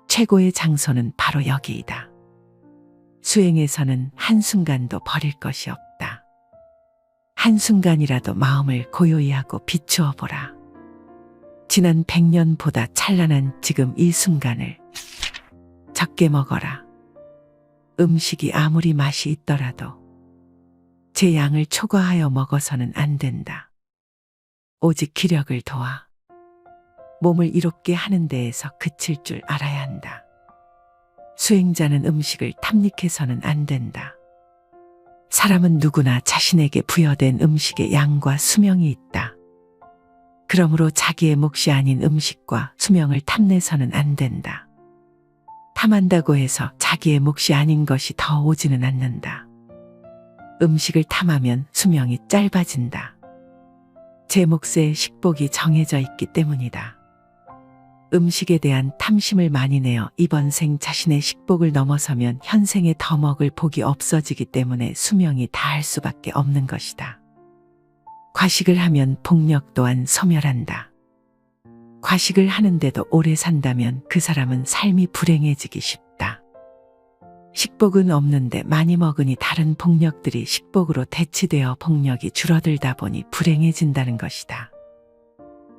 최고의 장소는 바로 여기이다. 수행에서는 한순간도 버릴 것이 없다. 한순간이라도 마음을 고요히 하고 비추어 보라. 지난 100년보다 찬란한 지금 이 순간을 적게 먹어라. 음식이 아무리 맛이 있더라도 제 양을 초과하여 먹어서는 안 된다. 오직 기력을 도와 몸을 이롭게 하는 데에서 그칠 줄 알아야 한다. 수행자는 음식을 탐닉해서는 안 된다. 사람은 누구나 자신에게 부여된 음식의 양과 수명이 있다. 그러므로 자기의 몫이 아닌 음식과 수명을 탐내서는 안 된다. 탐한다고 해서 자기의 몫이 아닌 것이 더 오지는 않는다. 음식을 탐하면 수명이 짧아진다. 제 몫의 식복이 정해져 있기 때문이다. 음식에 대한 탐심을 많이 내어 이번 생 자신의 식복을 넘어서면 현생에 더 먹을 복이 없어지기 때문에 수명이 다할 수밖에 없는 것이다. 과식을 하면 복력 또한 소멸한다. 과식을 하는데도 오래 산다면 그 사람은 삶이 불행해지기 쉽다. 식복은 없는데 많이 먹으니 다른 복력들이 식복으로 대치되어 복력이 줄어들다 보니 불행해진다는 것이다.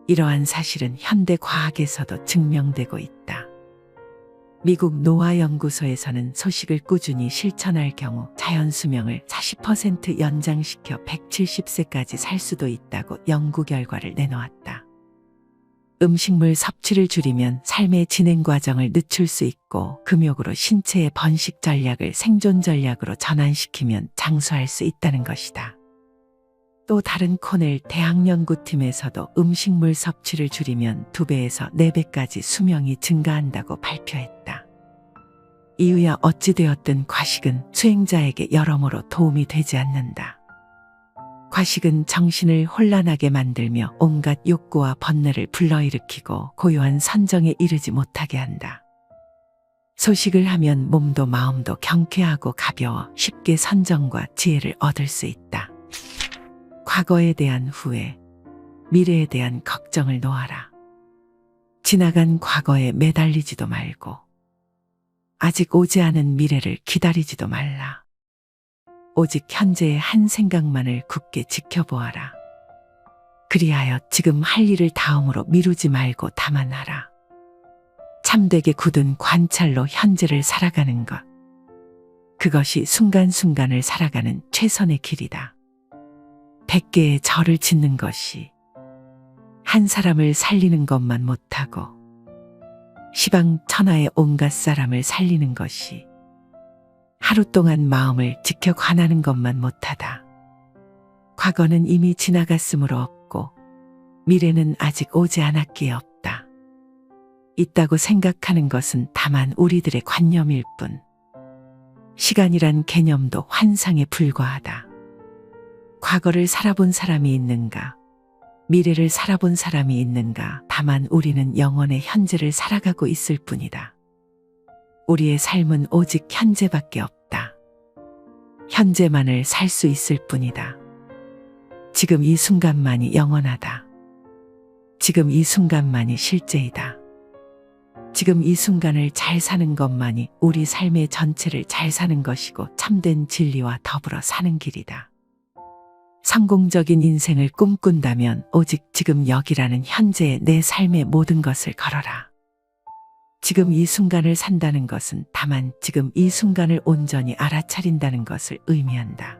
이러한 사실은 현대 과학에서도 증명되고 있다. 미국 노화연구소에서는 소식을 꾸준히 실천할 경우 자연 수명을 40% 연장시켜 170세까지 살 수도 있다고 연구 결과를 내놓았다. 음식물 섭취를 줄이면 삶의 진행 과정을 늦출 수 있고 금욕으로 신체의 번식 전략을 생존 전략으로 전환시키면 장수할 수 있다는 것이다. 또 다른 코넬 대학연구팀에서도 음식물 섭취를 줄이면 2배에서 4배까지 수명이 증가한다고 발표했다. 이유야 어찌되었든 과식은 수행자에게 여러모로 도움이 되지 않는다. 과식은 정신을 혼란하게 만들며 온갖 욕구와 번뇌를 불러일으키고 고요한 선정에 이르지 못하게 한다. 소식을 하면 몸도 마음도 경쾌하고 가벼워 쉽게 선정과 지혜를 얻을 수 있다. 과거에 대한 후회, 미래에 대한 걱정을 놓아라. 지나간 과거에 매달리지도 말고 아직 오지 않은 미래를 기다리지도 말라. 오직 현재의 한 생각만을 굳게 지켜보아라. 그리하여 지금 할 일을 다음으로 미루지 말고 다만 하라. 참되게 굳은 관찰로 현재를 살아가는 것. 그것이 순간순간을 살아가는 최선의 길이다. 100개의 절을 짓는 것이 한 사람을 살리는 것만 못하고 시방 천하의 온갖 사람을 살리는 것이 하루 동안 마음을 지켜 관하는 것만 못하다. 과거는 이미 지나갔으므로 없고 미래는 아직 오지 않았기에 없다. 있다고 생각하는 것은 다만 우리들의 관념일 뿐. 시간이란 개념도 환상에 불과하다. 과거를 살아본 사람이 있는가? 미래를 살아본 사람이 있는가? 다만 우리는 영원의 현재를 살아가고 있을 뿐이다. 우리의 삶은 오직 현재밖에 없다. 현재만을 살 수 있을 뿐이다. 지금 이 순간만이 영원하다. 지금 이 순간만이 실제이다. 지금 이 순간을 잘 사는 것만이 우리 삶의 전체를 잘 사는 것이고 참된 진리와 더불어 사는 길이다. 성공적인 인생을 꿈꾼다면 오직 지금 여기라는 현재의 내 삶의 모든 것을 걸어라. 지금 이 순간을 산다는 것은 다만 지금 이 순간을 온전히 알아차린다는 것을 의미한다.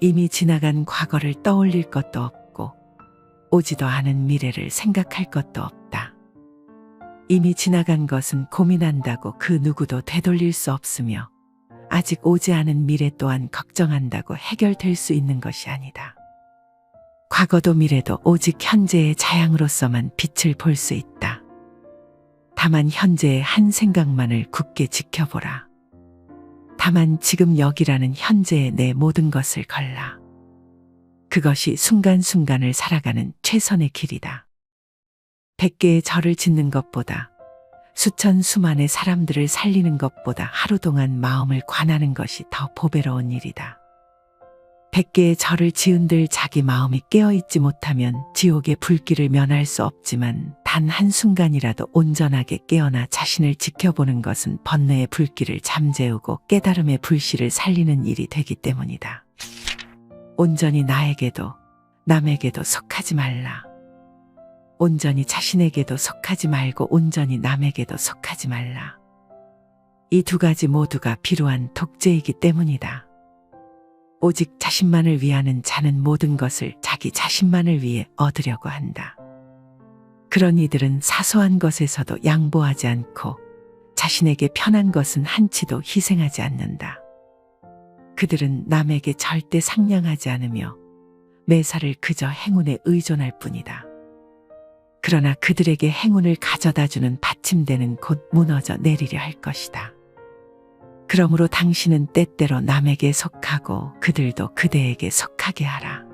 이미 지나간 과거를 떠올릴 것도 없고 오지도 않은 미래를 생각할 것도 없다. 이미 지나간 것은 고민한다고 그 누구도 되돌릴 수 없으며 아직 오지 않은 미래 또한 걱정한다고 해결될 수 있는 것이 아니다. 과거도 미래도 오직 현재의 자양으로서만 빛을 볼 수 있다. 다만 현재의 한 생각만을 굳게 지켜보라. 다만 지금 여기라는 현재의 내 모든 것을 걸라. 그것이 순간순간을 살아가는 최선의 길이다. 100개의 절을 짓는 것보다 수천 수만의 사람들을 살리는 것보다 하루 동안 마음을 관하는 것이 더 보배로운 일이다. 100개의 절을 지은들 자기 마음이 깨어있지 못하면 지옥의 불길을 면할 수 없지만 단 한순간이라도 온전하게 깨어나 자신을 지켜보는 것은 번뇌의 불길을 잠재우고 깨달음의 불씨를 살리는 일이 되기 때문이다. 온전히 나에게도 남에게도 속하지 말라. 온전히 자신에게도 속하지 말고 온전히 남에게도 속하지 말라. 이 두 가지 모두가 필요한 독재이기 때문이다. 오직 자신만을 위하는 자는 모든 것을 자기 자신만을 위해 얻으려고 한다. 그런 이들은 사소한 것에서도 양보하지 않고 자신에게 편한 것은 한치도 희생하지 않는다. 그들은 남에게 절대 상냥하지 않으며 매사를 그저 행운에 의존할 뿐이다. 그러나 그들에게 행운을 가져다주는 받침대는 곧 무너져 내리려 할 것이다. 그러므로 당신은 때때로 남에게 속하고 그들도 그대에게 속하게 하라.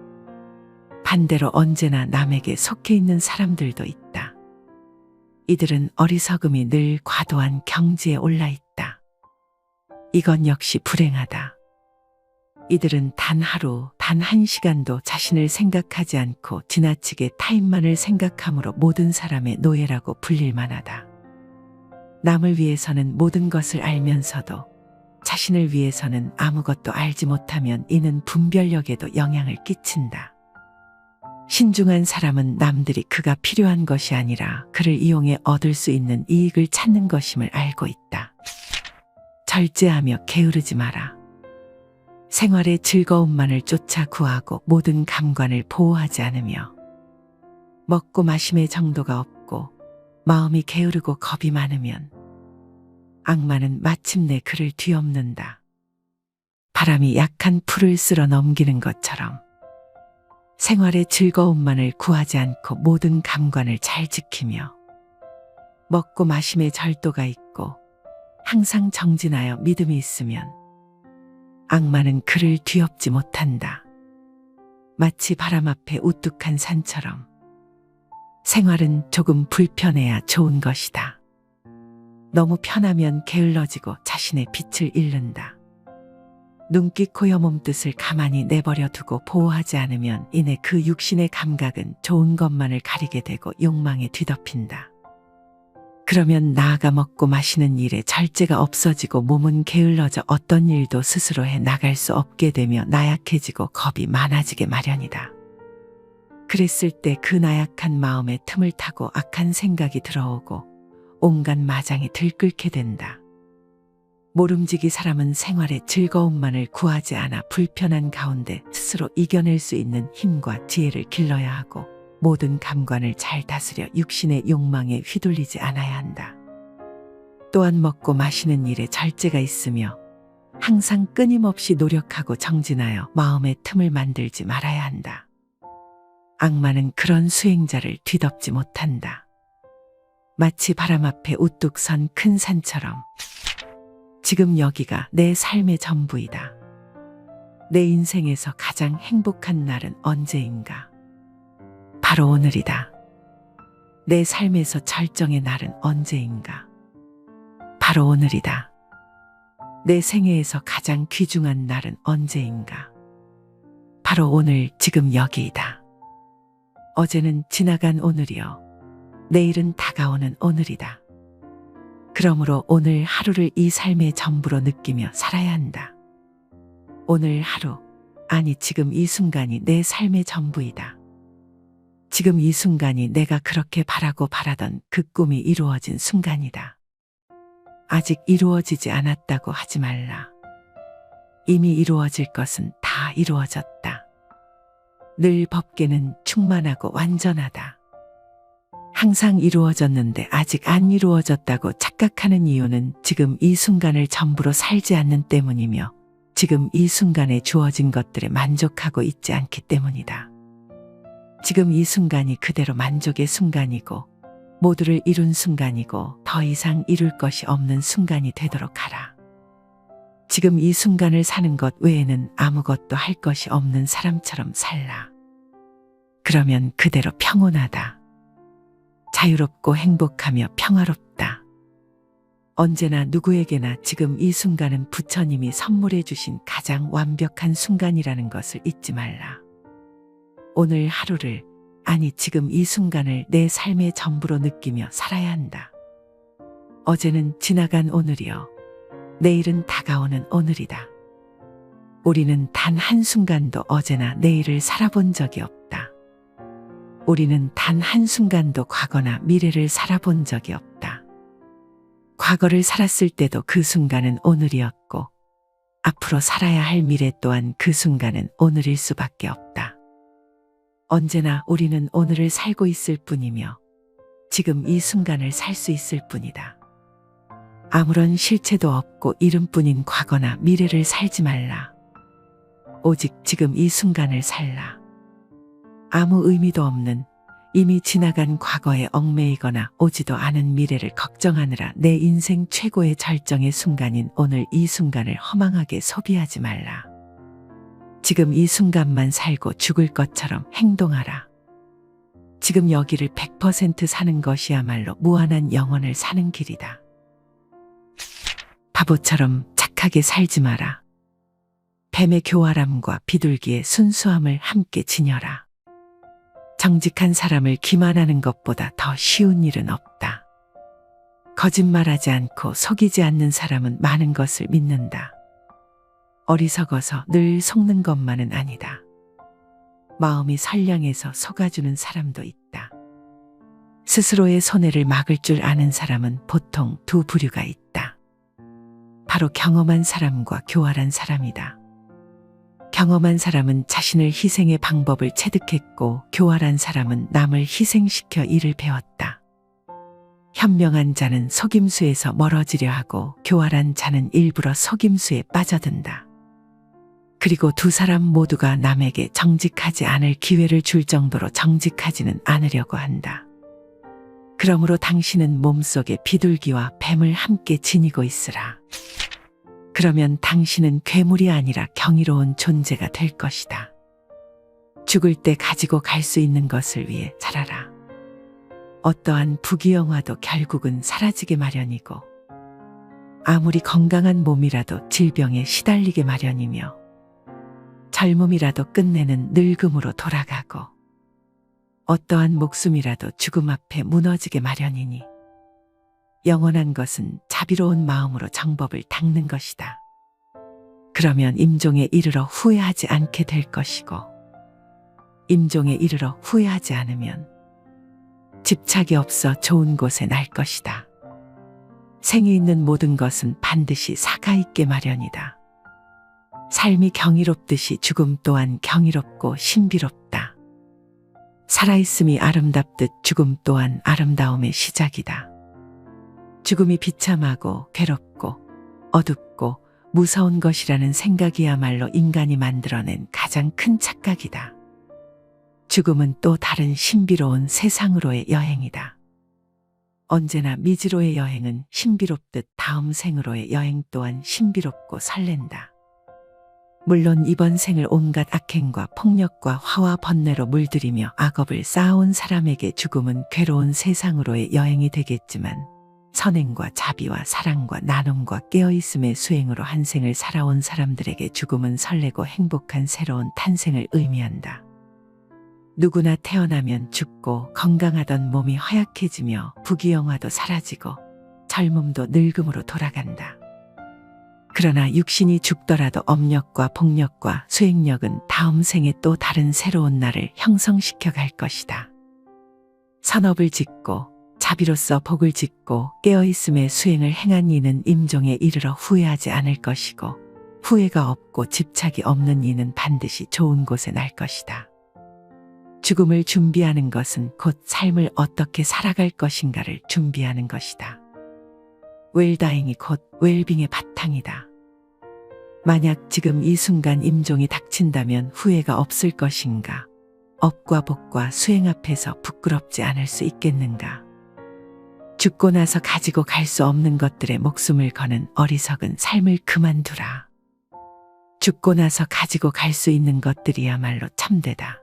반대로 언제나 남에게 속해 있는 사람들도 있다. 이들은 어리석음이 늘 과도한 경지에 올라 있다. 이건 역시 불행하다. 이들은 단 하루, 단 한 시간도 자신을 생각하지 않고 지나치게 타인만을 생각함으로 모든 사람의 노예라고 불릴 만하다. 남을 위해서는 모든 것을 알면서도 자신을 위해서는 아무것도 알지 못하면 이는 분별력에도 영향을 끼친다. 신중한 사람은 남들이 그가 필요한 것이 아니라 그를 이용해 얻을 수 있는 이익을 찾는 것임을 알고 있다. 절제하며 게으르지 마라. 생활의 즐거움만을 쫓아 구하고 모든 감관을 보호하지 않으며 먹고 마심의 정도가 없고 마음이 게으르고 겁이 많으면 악마는 마침내 그를 뒤엎는다. 바람이 약한 풀을 쓸어 넘기는 것처럼 생활의 즐거움만을 구하지 않고 모든 감관을 잘 지키며 먹고 마심의 절도가 있고 항상 정진하여 믿음이 있으면 악마는 그를 뒤엎지 못한다. 마치 바람 앞에 우뚝한 산처럼 생활은 조금 불편해야 좋은 것이다. 너무 편하면 게을러지고 자신의 빛을 잃는다. 눈기 코여 몸뜻을 가만히 내버려 두고 보호하지 않으면 이내 그 육신의 감각은 좋은 것만을 가리게 되고 욕망에 뒤덮인다. 그러면 나아가 먹고 마시는 일에 절제가 없어지고 몸은 게을러져 어떤 일도 스스로 해 나갈 수 없게 되며 나약해지고 겁이 많아지게 마련이다. 그랬을 때 그 나약한 마음에 틈을 타고 악한 생각이 들어오고 온갖 마장이 들끓게 된다. 모름지기 사람은 생활의 즐거움만을 구하지 않아 불편한 가운데 스스로 이겨낼 수 있는 힘과 지혜를 길러야 하고 모든 감관을 잘 다스려 육신의 욕망에 휘둘리지 않아야 한다. 또한 먹고 마시는 일에 절제가 있으며 항상 끊임없이 노력하고 정진하여 마음의 틈을 만들지 말아야 한다. 악마는 그런 수행자를 뒤덮지 못한다. 마치 바람 앞에 우뚝 선 큰 산처럼 지금 여기가 내 삶의 전부이다. 내 인생에서 가장 행복한 날은 언제인가? 바로 오늘이다. 내 삶에서 절정의 날은 언제인가? 바로 오늘이다. 내 생애에서 가장 귀중한 날은 언제인가? 바로 오늘 지금 여기이다. 어제는 지나간 오늘이요. 내일은 다가오는 오늘이다. 그러므로 오늘 하루를 이 삶의 전부로 느끼며 살아야 한다. 오늘 하루 아니, 지금 이 순간이 내 삶의 전부이다. 지금 이 순간이 내가 그렇게 바라고 바라던 그 꿈이 이루어진 순간이다. 아직 이루어지지 않았다고 하지 말라. 이미 이루어질 것은 다 이루어졌다. 늘 법계는 충만하고 완전하다. 항상 이루어졌는데 아직 안 이루어졌다고 착각하는 이유는 지금 이 순간을 전부로 살지 않는 때문이며 지금 이 순간에 주어진 것들에 만족하고 있지 않기 때문이다. 지금 이 순간이 그대로 만족의 순간이고 모두를 이룬 순간이고 더 이상 이룰 것이 없는 순간이 되도록 하라. 지금 이 순간을 사는 것 외에는 아무것도 할 것이 없는 사람처럼 살라. 그러면 그대로 평온하다. 자유롭고 행복하며 평화롭다. 언제나 누구에게나 지금 이 순간은 부처님이 선물해 주신 가장 완벽한 순간이라는 것을 잊지 말라. 오늘 하루를, 아니 지금 이 순간을 내 삶의 전부로 느끼며 살아야 한다. 어제는 지나간 오늘이여, 내일은 다가오는 오늘이다. 우리는 단 한순간도 어제나 내일을 살아본 적이 없다. 우리는 단 한순간도 과거나 미래를 살아본 적이 없다. 과거를 살았을 때도 그 순간은 오늘이었고 앞으로 살아야 할 미래 또한 그 순간은 오늘일 수밖에 없다. 언제나 우리는 오늘을 살고 있을 뿐이며 지금 이 순간을 살 수 있을 뿐이다. 아무런 실체도 없고 이름뿐인 과거나 미래를 살지 말라. 오직 지금 이 순간을 살라. 아무 의미도 없는 이미 지나간 과거에 얽매이거나 오지도 않은 미래를 걱정하느라 내 인생 최고의 절정의 순간인 오늘 이 순간을 허망하게 소비하지 말라. 지금 이 순간만 살고 죽을 것처럼 행동하라. 지금 여기를 100% 사는 것이야말로 무한한 영혼을 사는 길이다. 바보처럼 착하게 살지 마라. 뱀의 교활함과 비둘기의 순수함을 함께 지녀라. 정직한 사람을 기만하는 것보다 더 쉬운 일은 없다. 거짓말하지 않고 속이지 않는 사람은 많은 것을 믿는다. 어리석어서 늘 속는 것만은 아니다. 마음이 선량해서 속아주는 사람도 있다. 스스로의 손해를 막을 줄 아는 사람은 보통 두 부류가 있다. 바로 경험한 사람과 교활한 사람이다. 경험한 사람은 자신을 희생의 방법을 체득했고 교활한 사람은 남을 희생시켜 일을 배웠다. 현명한 자는 속임수에서 멀어지려 하고 교활한 자는 일부러 속임수에 빠져든다. 그리고 두 사람 모두가 남에게 정직하지 않을 기회를 줄 정도로 정직하지는 않으려고 한다. 그러므로 당신은 몸속에 비둘기와 뱀을 함께 지니고 있으라. 그러면 당신은 괴물이 아니라 경이로운 존재가 될 것이다. 죽을 때 가지고 갈 수 있는 것을 위해 살아라. 어떠한 부귀영화도 결국은 사라지게 마련이고 아무리 건강한 몸이라도 질병에 시달리게 마련이며 젊음이라도 끝내는 늙음으로 돌아가고 어떠한 목숨이라도 죽음 앞에 무너지게 마련이니 영원한 것은 자비로운 마음으로 정법을 닦는 것이다. 그러면 임종에 이르러 후회하지 않게 될 것이고 임종에 이르러 후회하지 않으면 집착이 없어 좋은 곳에 날 것이다. 생이 있는 모든 것은 반드시 사가 있게 마련이다. 삶이 경이롭듯이 죽음 또한 경이롭고 신비롭다. 살아있음이 아름답듯 죽음 또한 아름다움의 시작이다. 죽음이 비참하고 괴롭고 어둡고 무서운 것이라는 생각이야말로 인간이 만들어낸 가장 큰 착각이다. 죽음은 또 다른 신비로운 세상으로의 여행이다. 언제나 미지로의 여행은 신비롭듯 다음 생으로의 여행 또한 신비롭고 설렌다. 물론 이번 생을 온갖 악행과 폭력과 화와 번뇌로 물들이며 악업을 쌓아온 사람에게 죽음은 괴로운 세상으로의 여행이 되겠지만 선행과 자비와 사랑과 나눔과 깨어있음의 수행으로 한 생을 살아온 사람들에게 죽음은 설레고 행복한 새로운 탄생을 의미한다. 누구나 태어나면 죽고 건강하던 몸이 허약해지며 부귀영화도 사라지고 젊음도 늙음으로 돌아간다. 그러나 육신이 죽더라도 업력과 복력과 수행력은 다음 생에 또 다른 새로운 나를 형성시켜 갈 것이다. 선업을 짓고 자비로서 복을 짓고 깨어있음의 수행을 행한 이는 임종에 이르러 후회하지 않을 것이고 후회가 없고 집착이 없는 이는 반드시 좋은 곳에 날 것이다. 죽음을 준비하는 것은 곧 삶을 어떻게 살아갈 것인가를 준비하는 것이다. 웰다잉이 곧 웰빙의 바탕이다. 만약 지금 이 순간 임종이 닥친다면 후회가 없을 것인가? 업과 복과 수행 앞에서 부끄럽지 않을 수 있겠는가? 죽고 나서 가지고 갈 수 없는 것들에 목숨을 거는 어리석은 삶을 그만두라. 죽고 나서 가지고 갈 수 있는 것들이야말로 참되다.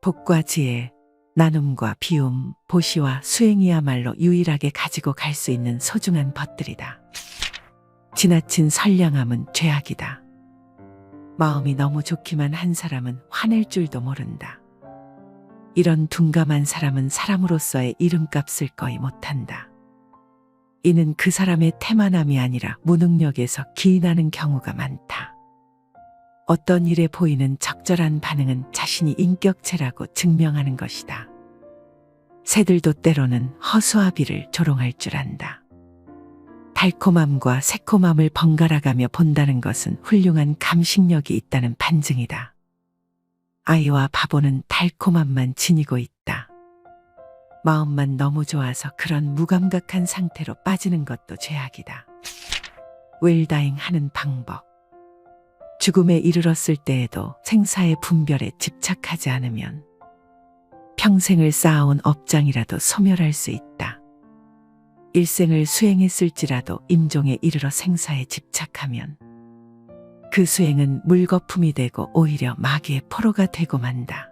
복과 지혜, 나눔과 비움, 보시와 수행이야말로 유일하게 가지고 갈 수 있는 소중한 것들이다. 지나친 선량함은 죄악이다. 마음이 너무 좋기만 한 사람은 화낼 줄도 모른다. 이런 둔감한 사람은 사람으로서의 이름값을 거의 못한다. 이는 그 사람의 태만함이 아니라 무능력에서 기인하는 경우가 많다. 어떤 일에 보이는 적절한 반응은 자신이 인격체라고 증명하는 것이다. 새들도 때로는 허수아비를 조롱할 줄 안다. 달콤함과 새콤함을 번갈아가며 본다는 것은 훌륭한 감식력이 있다는 반증이다. 아이와 바보는 달콤함만 지니고 있다. 마음만 너무 좋아서 그런 무감각한 상태로 빠지는 것도 죄악이다. 웰다잉 하는 방법. 죽음에 이르렀을 때에도 생사의 분별에 집착하지 않으면 평생을 쌓아온 업장이라도 소멸할 수 있다. 일생을 수행했을지라도 임종에 이르러 생사에 집착하면 그 수행은 물거품이 되고 오히려 마귀의 포로가 되고 만다.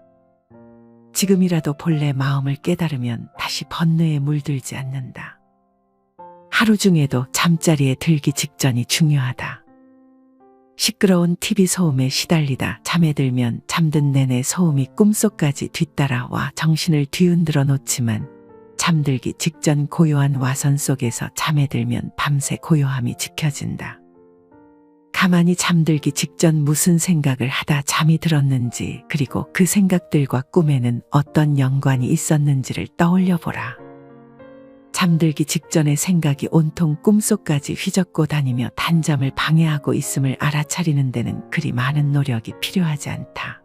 지금이라도 본래 마음을 깨달으면 다시 번뇌에 물들지 않는다. 하루 중에도 잠자리에 들기 직전이 중요하다. 시끄러운 TV 소음에 시달리다 잠에 들면 잠든 내내 소음이 꿈속까지 뒤따라와 정신을 뒤흔들어 놓지만 잠들기 직전 고요한 와선 속에서 잠에 들면 밤새 고요함이 지켜진다. 가만히 잠들기 직전 무슨 생각을 하다 잠이 들었는지 그리고 그 생각들과 꿈에는 어떤 연관이 있었는지를 떠올려 보라. 잠들기 직전의 생각이 온통 꿈속까지 휘젓고 다니며 단잠을 방해하고 있음을 알아차리는 데는 그리 많은 노력이 필요하지 않다.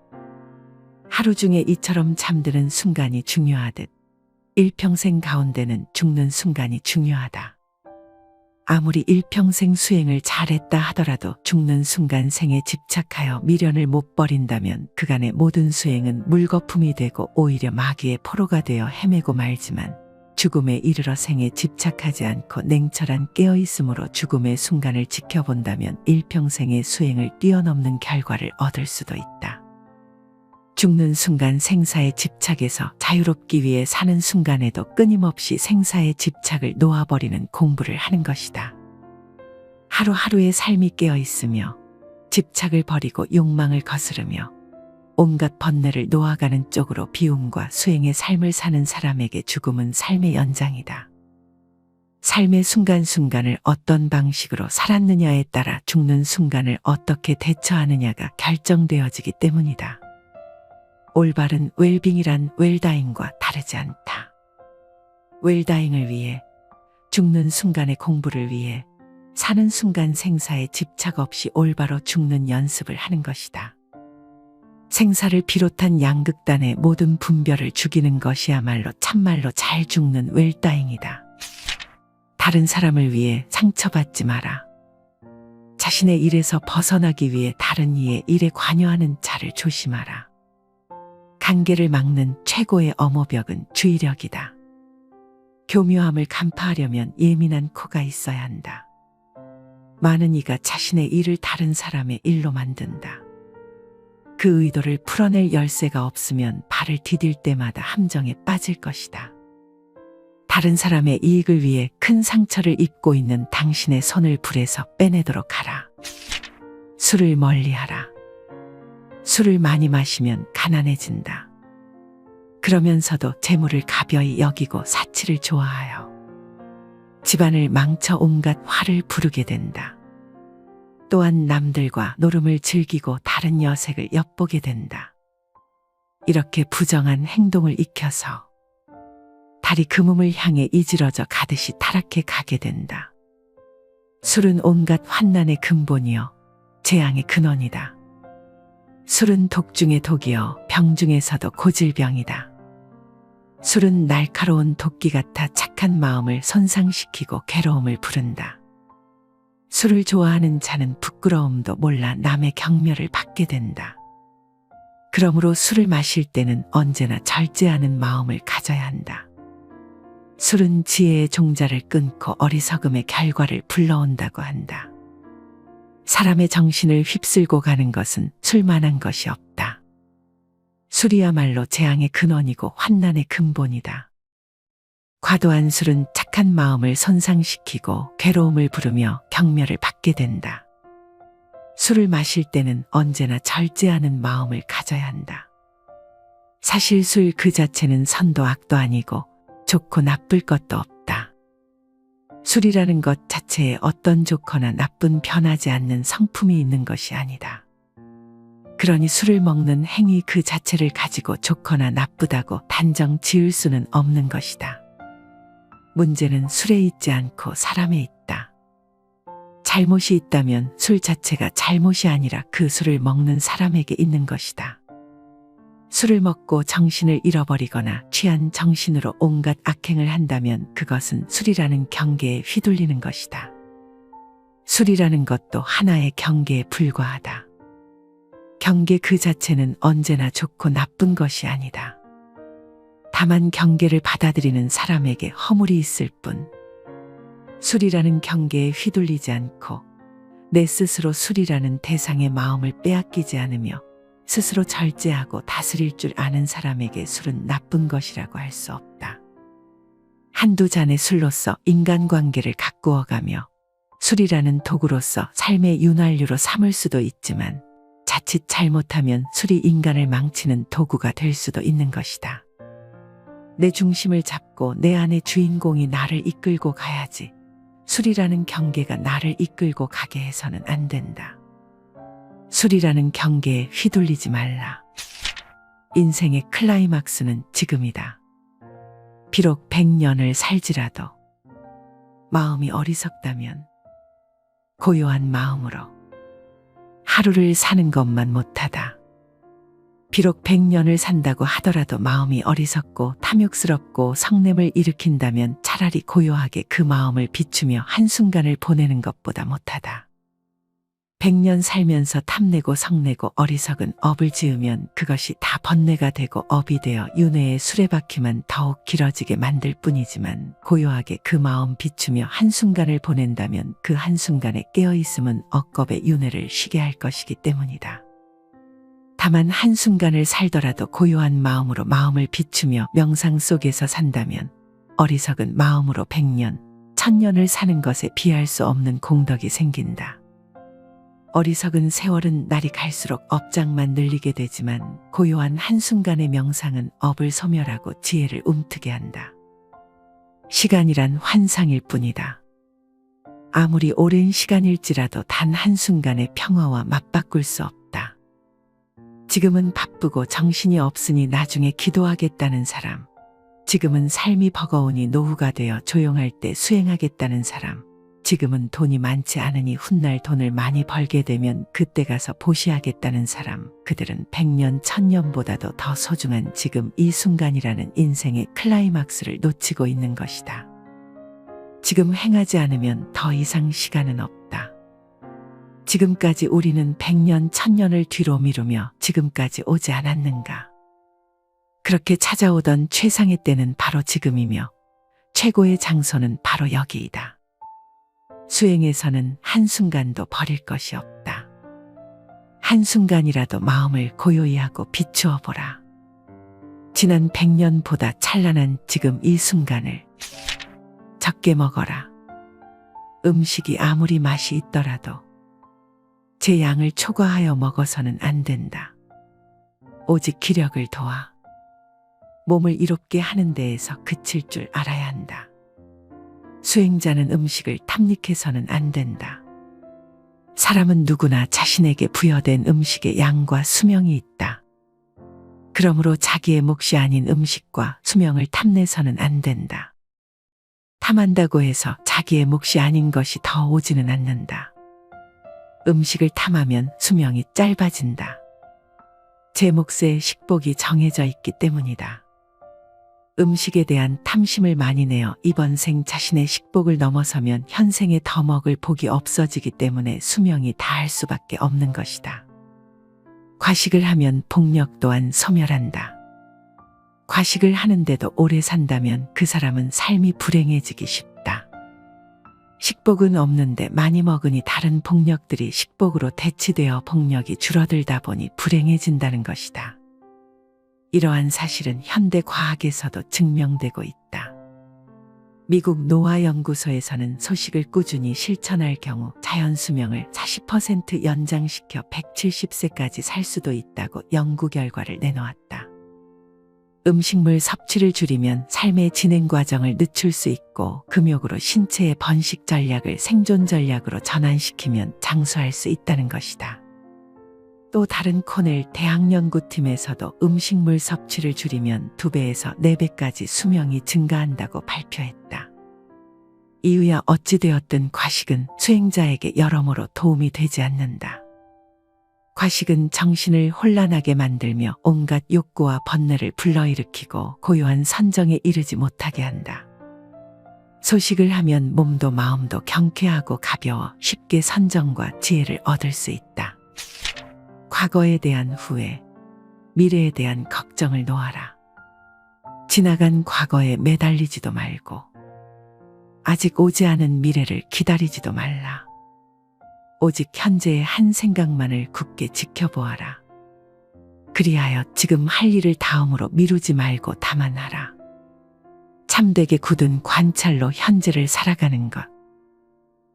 하루 중에 이처럼 잠드는 순간이 중요하듯 일평생 가운데는 죽는 순간이 중요하다. 아무리 일평생 수행을 잘했다 하더라도 죽는 순간 생에 집착하여 미련을 못 버린다면 그간의 모든 수행은 물거품이 되고 오히려 마귀의 포로가 되어 헤매고 말지만 죽음에 이르러 생에 집착하지 않고 냉철한 깨어있음으로 죽음의 순간을 지켜본다면 일평생의 수행을 뛰어넘는 결과를 얻을 수도 있다. 죽는 순간 생사의 집착에서 자유롭기 위해 사는 순간에도 끊임없이 생사의 집착을 놓아버리는 공부를 하는 것이다. 하루하루의 삶이 깨어있으며 집착을 버리고 욕망을 거스르며 온갖 번뇌를 놓아가는 쪽으로 비움과 수행의 삶을 사는 사람에게 죽음은 삶의 연장이다. 삶의 순간순간을 어떤 방식으로 살았느냐에 따라 죽는 순간을 어떻게 대처하느냐가 결정되어지기 때문이다. 올바른 웰빙이란 웰다잉과 다르지 않다. 웰다잉을 위해, 죽는 순간의 공부를 위해 사는 순간 생사에 집착 없이 올바로 죽는 연습을 하는 것이다. 생사를 비롯한 양극단의 모든 분별을 죽이는 것이야말로 참말로 잘 죽는 웰다잉이다. 다른 사람을 위해 상처받지 마라. 자신의 일에서 벗어나기 위해 다른 이의 일에 관여하는 자를 조심하라. 관계를 막는 최고의 엄호벽은 주의력이다. 교묘함을 간파하려면 예민한 코가 있어야 한다. 많은 이가 자신의 일을 다른 사람의 일로 만든다. 그 의도를 풀어낼 열쇠가 없으면 발을 디딜 때마다 함정에 빠질 것이다. 다른 사람의 이익을 위해 큰 상처를 입고 있는 당신의 손을 불에서 빼내도록 하라. 술을 멀리하라. 술을 많이 마시면 가난해진다. 그러면서도 재물을 가벼이 여기고 사치를 좋아하여 집안을 망쳐 온갖 화를 부르게 된다. 또한 남들과 노름을 즐기고 다른 여색을 엿보게 된다. 이렇게 부정한 행동을 익혀서 달이 금음을 향해 이지러져 가듯이 타락해 가게 된다. 술은 온갖 환난의 근본이요 재앙의 근원이다. 술은 독 중의 독이요 병 중에서도 고질병이다. 술은 날카로운 도끼 같아 착한 마음을 손상시키고 괴로움을 부른다. 술을 좋아하는 자는 부끄러움도 몰라 남의 경멸을 받게 된다. 그러므로 술을 마실 때는 언제나 절제하는 마음을 가져야 한다. 술은 지혜의 종자를 끊고 어리석음의 결과를 불러온다고 한다. 사람의 정신을 휩쓸고 가는 것은 술만한 것이 없다. 술이야말로 재앙의 근원이고 환난의 근본이다. 과도한 술은 착한 마음을 손상시키고 괴로움을 부르며 경멸을 받게 된다. 술을 마실 때는 언제나 절제하는 마음을 가져야 한다. 사실 술 그 자체는 선도 악도 아니고 좋고 나쁠 것도 없다. 술이라는 것 자체에 어떤 좋거나 나쁜 변하지 않는 성품이 있는 것이 아니다. 그러니 술을 먹는 행위 그 자체를 가지고 좋거나 나쁘다고 단정 지을 수는 없는 것이다. 문제는 술에 있지 않고 사람에 있다. 잘못이 있다면 술 자체가 잘못이 아니라 그 술을 먹는 사람에게 있는 것이다. 술을 먹고 정신을 잃어버리거나 취한 정신으로 온갖 악행을 한다면 그것은 술이라는 경계에 휘둘리는 것이다. 술이라는 것도 하나의 경계에 불과하다. 경계 그 자체는 언제나 좋고 나쁜 것이 아니다. 다만 경계를 받아들이는 사람에게 허물이 있을 뿐. 술이라는 경계에 휘둘리지 않고 내 스스로 술이라는 대상의 마음을 빼앗기지 않으며 스스로 절제하고 다스릴 줄 아는 사람에게 술은 나쁜 것이라고 할 수 없다. 한두 잔의 술로서 인간관계를 가꾸어가며 술이라는 도구로서 삶의 윤활유로 삼을 수도 있지만 자칫 잘못하면 술이 인간을 망치는 도구가 될 수도 있는 것이다. 내 중심을 잡고 내 안의 주인공이 나를 이끌고 가야지 술이라는 경계가 나를 이끌고 가게 해서는 안 된다. 술이라는 경계에 휘둘리지 말라. 인생의 클라이막스는 지금이다. 비록 100년을 살지라도 마음이 어리석다면 고요한 마음으로 하루를 사는 것만 못하다. 비록 100년을 산다고 하더라도 마음이 어리석고 탐욕스럽고 성냄을 일으킨다면 차라리 고요하게 그 마음을 비추며 한순간을 보내는 것보다 못하다. 100년 살면서 탐내고 성내고 어리석은 업을 지으면 그것이 다 번뇌가 되고 업이 되어 윤회의 수레바퀴만 더욱 길어지게 만들 뿐이지만 고요하게 그 마음 비추며 한순간을 보낸다면 그 한순간에 깨어있음은 억겁의 윤회를 쉬게 할 것이기 때문이다. 다만 한순간을 살더라도 고요한 마음으로 마음을 비추며 명상 속에서 산다면 어리석은 마음으로 100년, 1000년을 사는 것에 비할 수 없는 공덕이 생긴다. 어리석은 세월은 날이 갈수록 업장만 늘리게 되지만 고요한 한순간의 명상은 업을 소멸하고 지혜를 움트게 한다. 시간이란 환상일 뿐이다. 아무리 오랜 시간일지라도 단 한순간의 평화와 맞바꿀 수 없다. 지금은 바쁘고 정신이 없으니 나중에 기도하겠다는 사람, 지금은 삶이 버거우니 노후가 되어 조용할 때 수행하겠다는 사람, 지금은 돈이 많지 않으니 훗날 돈을 많이 벌게 되면 그때 가서 보시하겠다는 사람, 그들은 100년, 1000년보다도 더 소중한 지금 이 순간이라는 인생의 클라이막스를 놓치고 있는 것이다. 지금 행하지 않으면 더 이상 시간은 없다. 지금까지 우리는 100년, 1000년을 뒤로 미루며 지금까지 오지 않았는가? 그렇게 찾아오던 최상의 때는 바로 지금이며 최고의 장소는 바로 여기이다. 수행에서는 한순간도 버릴 것이 없다. 한순간이라도 마음을 고요히 하고 비추어 보라. 지난 100년보다 찬란한 지금 이 순간을 적게 먹어라. 음식이 아무리 맛이 있더라도 제 양을 초과하여 먹어서는 안 된다. 오직 기력을 도와 몸을 이롭게 하는 데에서 그칠 줄 알아야 한다. 수행자는 음식을 탐닉해서는 안 된다. 사람은 누구나 자신에게 부여된 음식의 양과 수명이 있다. 그러므로 자기의 몫이 아닌 음식과 수명을 탐내서는 안 된다. 탐한다고 해서 자기의 몫이 아닌 것이 더 오지는 않는다. 음식을 탐하면 수명이 짧아진다. 제 몫의 식복이 정해져 있기 때문이다. 음식에 대한 탐심을 많이 내어 이번 생 자신의 식복을 넘어서면 현생에 더 먹을 복이 없어지기 때문에 수명이 다할 수밖에 없는 것이다. 과식을 하면 복력 또한 소멸한다. 과식을 하는데도 오래 산다면 그 사람은 삶이 불행해지기 쉽다. 식복은 없는데 많이 먹으니 다른 복력들이 식복으로 대치되어 복력이 줄어들다 보니 불행해진다는 것이다. 이러한 사실은 현대 과학에서도 증명되고 있다. 미국 노화연구소에서는 소식을 꾸준히 실천할 경우 자연 수명을 40% 연장시켜 170세까지 살 수도 있다고 연구 결과를 내놓았다. 음식물 섭취를 줄이면 삶의 진행 과정을 늦출 수 있고 금욕으로 신체의 번식 전략을 생존 전략으로 전환시키면 장수할 수 있다는 것이다. 또 다른 코넬 대학연구팀에서도 음식물 섭취를 줄이면 2배에서 4배까지 수명이 증가한다고 발표했다. 이유야 어찌되었든 과식은 수행자에게 여러모로 도움이 되지 않는다. 과식은 정신을 혼란하게 만들며 온갖 욕구와 번뇌를 불러일으키고 고요한 선정에 이르지 못하게 한다. 소식을 하면 몸도 마음도 경쾌하고 가벼워 쉽게 선정과 지혜를 얻을 수 있다. 과거에 대한 후회, 미래에 대한 걱정을 놓아라. 지나간 과거에 매달리지도 말고 아직 오지 않은 미래를 기다리지도 말라. 오직 현재의 한 생각만을 굳게 지켜보아라. 그리하여 지금 할 일을 다음으로 미루지 말고 다만 하라. 참되게 굳은 관찰로 현재를 살아가는 것.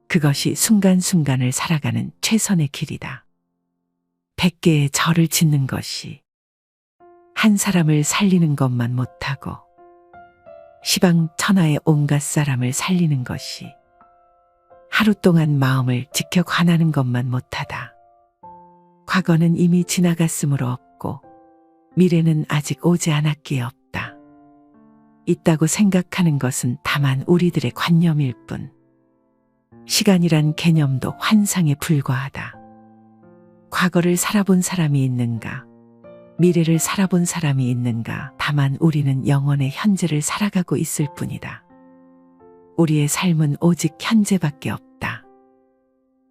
그것이 순간순간을 살아가는 최선의 길이다. 100개의 절을 짓는 것이 한 사람을 살리는 것만 못하고 시방 천하의 온갖 사람을 살리는 것이 하루 동안 마음을 지켜 관하는 것만 못하다. 과거는 이미 지나갔으므로 없고 미래는 아직 오지 않았기에 없다. 있다고 생각하는 것은 다만 우리들의 관념일 뿐. 시간이란 개념도 환상에 불과하다. 과거를 살아본 사람이 있는가? 미래를 살아본 사람이 있는가? 다만 우리는 영원의 현재를 살아가고 있을 뿐이다. 우리의 삶은 오직 현재밖에 없다.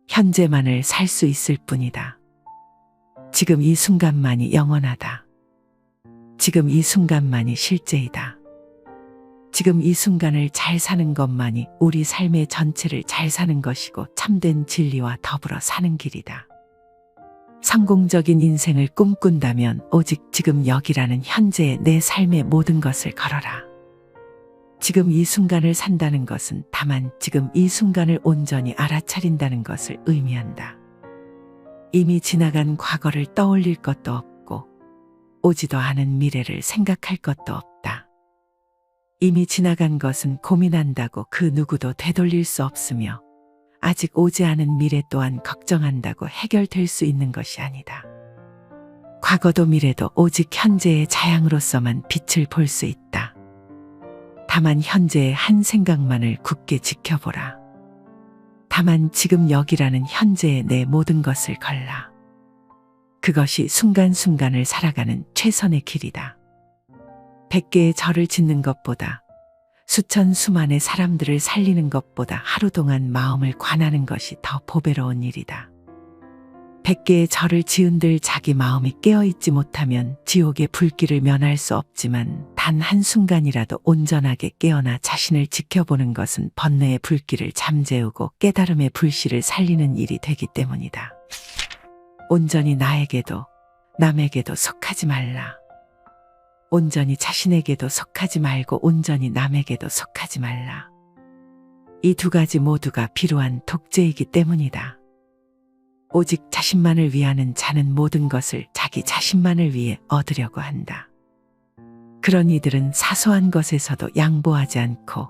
현재만을 살 수 있을 뿐이다. 지금 이 순간만이 영원하다. 지금 이 순간만이 실제이다. 지금 이 순간을 잘 사는 것만이 우리 삶의 전체를 잘 사는 것이고 참된 진리와 더불어 사는 길이다. 성공적인 인생을 꿈꾼다면 오직 지금 여기라는 현재의 내 삶의 모든 것을 걸어라. 지금 이 순간을 산다는 것은 다만 지금 이 순간을 온전히 알아차린다는 것을 의미한다. 이미 지나간 과거를 떠올릴 것도 없고 오지도 않은 미래를 생각할 것도 없다. 이미 지나간 것은 고민한다고 그 누구도 되돌릴 수 없으며 아직 오지 않은 미래 또한 걱정한다고 해결될 수 있는 것이 아니다. 과거도 미래도 오직 현재의 자양으로서만 빛을 볼 수 있다. 다만 현재의 한 생각만을 굳게 지켜보라. 다만 지금 여기라는 현재의 내 모든 것을 걸라. 그것이 순간순간을 살아가는 최선의 길이다. 100개의 절을 짓는 것보다 수천 수만의 사람들을 살리는 것보다 하루 동안 마음을 관하는 것이 더 보배로운 일이다. 100개의 절을 지은들 자기 마음이 깨어있지 못하면 지옥의 불길을 면할 수 없지만 단 한순간이라도 온전하게 깨어나 자신을 지켜보는 것은 번뇌의 불길을 잠재우고 깨달음의 불씨를 살리는 일이 되기 때문이다. 온전히 나에게도 남에게도 속하지 말라. 온전히 자신에게도 속하지 말고 온전히 남에게도 속하지 말라. 이 두 가지 모두가 비루한 독재이기 때문이다. 오직 자신만을 위하는 자는 모든 것을 자기 자신만을 위해 얻으려고 한다. 그런 이들은 사소한 것에서도 양보하지 않고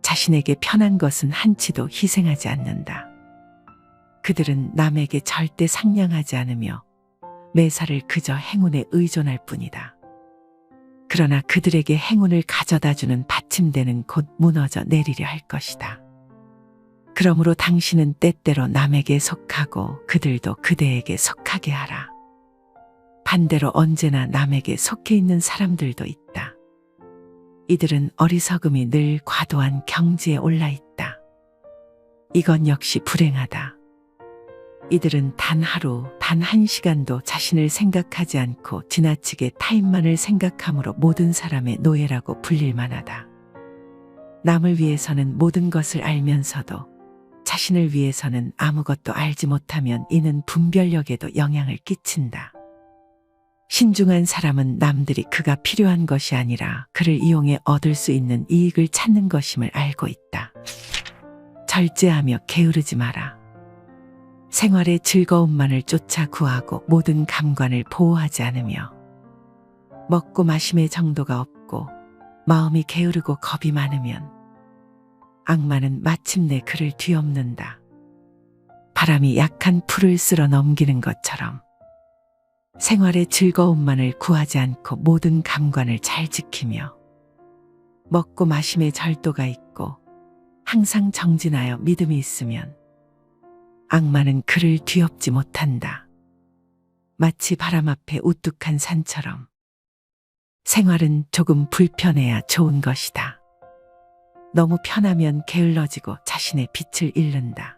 자신에게 편한 것은 한치도 희생하지 않는다. 그들은 남에게 절대 상냥하지 않으며 매사를 그저 행운에 의존할 뿐이다. 그러나 그들에게 행운을 가져다주는 받침대는 곧 무너져 내리려 할 것이다. 그러므로 당신은 때때로 남에게 속하고 그들도 그대에게 속하게 하라. 반대로 언제나 남에게 속해 있는 사람들도 있다. 이들은 어리석음이 늘 과도한 경지에 올라 있다. 이건 역시 불행하다. 이들은 단 하루, 단 한 시간도 자신을 생각하지 않고 지나치게 타인만을 생각함으로 모든 사람의 노예라고 불릴 만하다. 남을 위해서는 모든 것을 알면서도 자신을 위해서는 아무것도 알지 못하면 이는 분별력에도 영향을 끼친다. 신중한 사람은 남들이 그가 필요한 것이 아니라 그를 이용해 얻을 수 있는 이익을 찾는 것임을 알고 있다. 절제하며 게으르지 마라. 생활의 즐거움만을 쫓아 구하고 모든 감관을 보호하지 않으며 먹고 마심의 정도가 없고 마음이 게으르고 겁이 많으면 악마는 마침내 그를 뒤엎는다. 바람이 약한 풀을 쓸어 넘기는 것처럼 생활의 즐거움만을 구하지 않고 모든 감관을 잘 지키며 먹고 마심의 절도가 있고 항상 정진하여 믿음이 있으면 악마는 그를 뒤엎지 못한다. 마치 바람 앞에 우뚝한 산처럼 생활은 조금 불편해야 좋은 것이다. 너무 편하면 게을러지고 자신의 빛을 잃는다.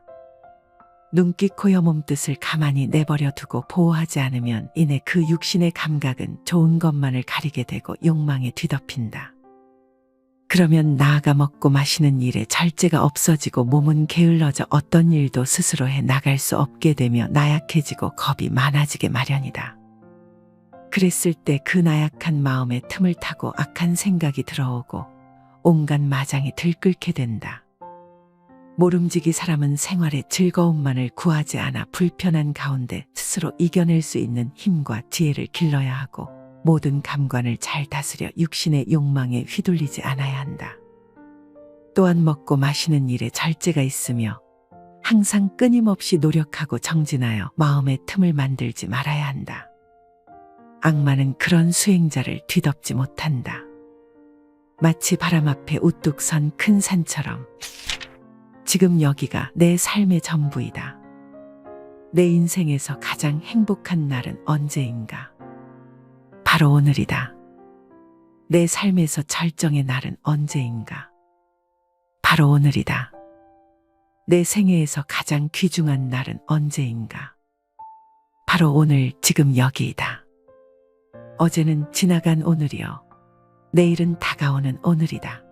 눈기 코여 몸뜻을 가만히 내버려 두고 보호하지 않으면 이내 그 육신의 감각은 좋은 것만을 가리게 되고 욕망에 뒤덮인다. 그러면 나아가 먹고 마시는 일에 절제가 없어지고 몸은 게을러져 어떤 일도 스스로 해 나갈 수 없게 되며 나약해지고 겁이 많아지게 마련이다. 그랬을 때 그 나약한 마음에 틈을 타고 악한 생각이 들어오고 온갖 마장이 들끓게 된다. 모름지기 사람은 생활의 즐거움만을 구하지 않아 불편한 가운데 스스로 이겨낼 수 있는 힘과 지혜를 길러야 하고 모든 감관을 잘 다스려 육신의 욕망에 휘둘리지 않아야 한다. 또한 먹고 마시는 일에 절제가 있으며 항상 끊임없이 노력하고 정진하여 마음의 틈을 만들지 말아야 한다. 악마는 그런 수행자를 뒤덮지 못한다. 마치 바람 앞에 우뚝 선 큰 산처럼 지금 여기가 내 삶의 전부이다. 내 인생에서 가장 행복한 날은 언제인가? 바로 오늘이다. 내 삶에서 절정의 날은 언제인가? 바로 오늘이다. 내 생애에서 가장 귀중한 날은 언제인가? 바로 오늘 지금 여기이다. 어제는 지나간 오늘이요. 내일은 다가오는 오늘이다.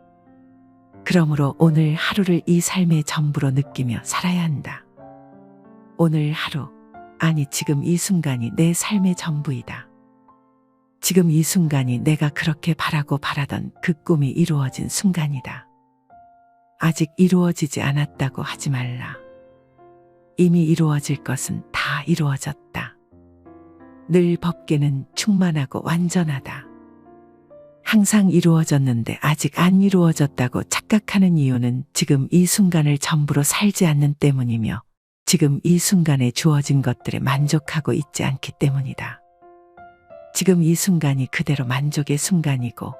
그러므로 오늘 하루를 이 삶의 전부로 느끼며 살아야 한다. 오늘 하루, 아니 지금 이 순간이 내 삶의 전부이다. 지금 이 순간이 내가 그렇게 바라고 바라던 그 꿈이 이루어진 순간이다. 아직 이루어지지 않았다고 하지 말라. 이미 이루어질 것은 다 이루어졌다. 늘 법계는 충만하고 완전하다. 항상 이루어졌는데 아직 안 이루어졌다고 착각하는 이유는 지금 이 순간을 전부로 살지 않는 때문이며 지금 이 순간에 주어진 것들에 만족하고 있지 않기 때문이다. 지금 이 순간이 그대로 만족의 순간이고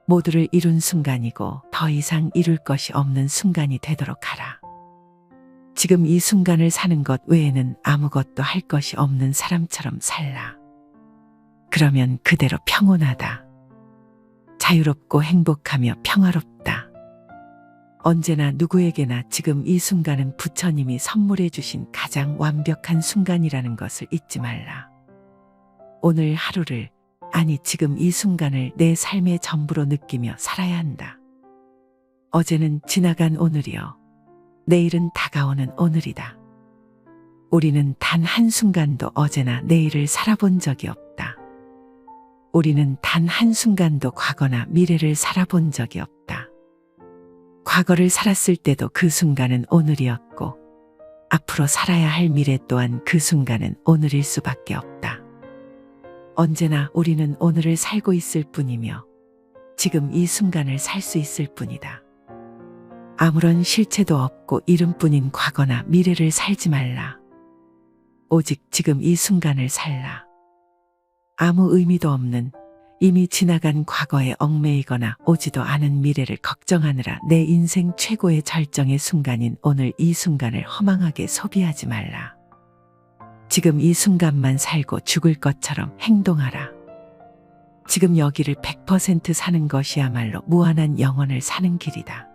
모두를 이룬 순간이고 더 이상 이룰 것이 없는 순간이 되도록 하라. 지금 이 순간을 사는 것 외에는 아무것도 할 것이 없는 사람처럼 살라. 그러면 그대로 평온하다. 자유롭고 행복하며 평화롭다. 언제나 누구에게나 지금 이 순간은 부처님이 선물해 주신 가장 완벽한 순간이라는 것을 잊지 말라. 오늘 하루를, 아니 지금 이 순간을 내 삶의 전부로 느끼며 살아야 한다. 어제는 지나간 오늘이요. 내일은 다가오는 오늘이다. 우리는 단 한순간도 어제나 내일을 살아본 적이 없다. 우리는 단 한순간도 과거나 미래를 살아본 적이 없다. 과거를 살았을 때도 그 순간은 오늘이었고 앞으로 살아야 할 미래 또한 그 순간은 오늘일 수밖에 없다. 언제나 우리는 오늘을 살고 있을 뿐이며 지금 이 순간을 살 수 있을 뿐이다. 아무런 실체도 없고 이름뿐인 과거나 미래를 살지 말라. 오직 지금 이 순간을 살라. 아무 의미도 없는 이미 지나간 과거에 얽매이거나 오지도 않은 미래를 걱정하느라 내 인생 최고의 절정의 순간인 오늘 이 순간을 허망하게 소비하지 말라. 지금 이 순간만 살고 죽을 것처럼 행동하라. 지금 여기를 100% 사는 것이야말로 무한한 영혼을 사는 길이다.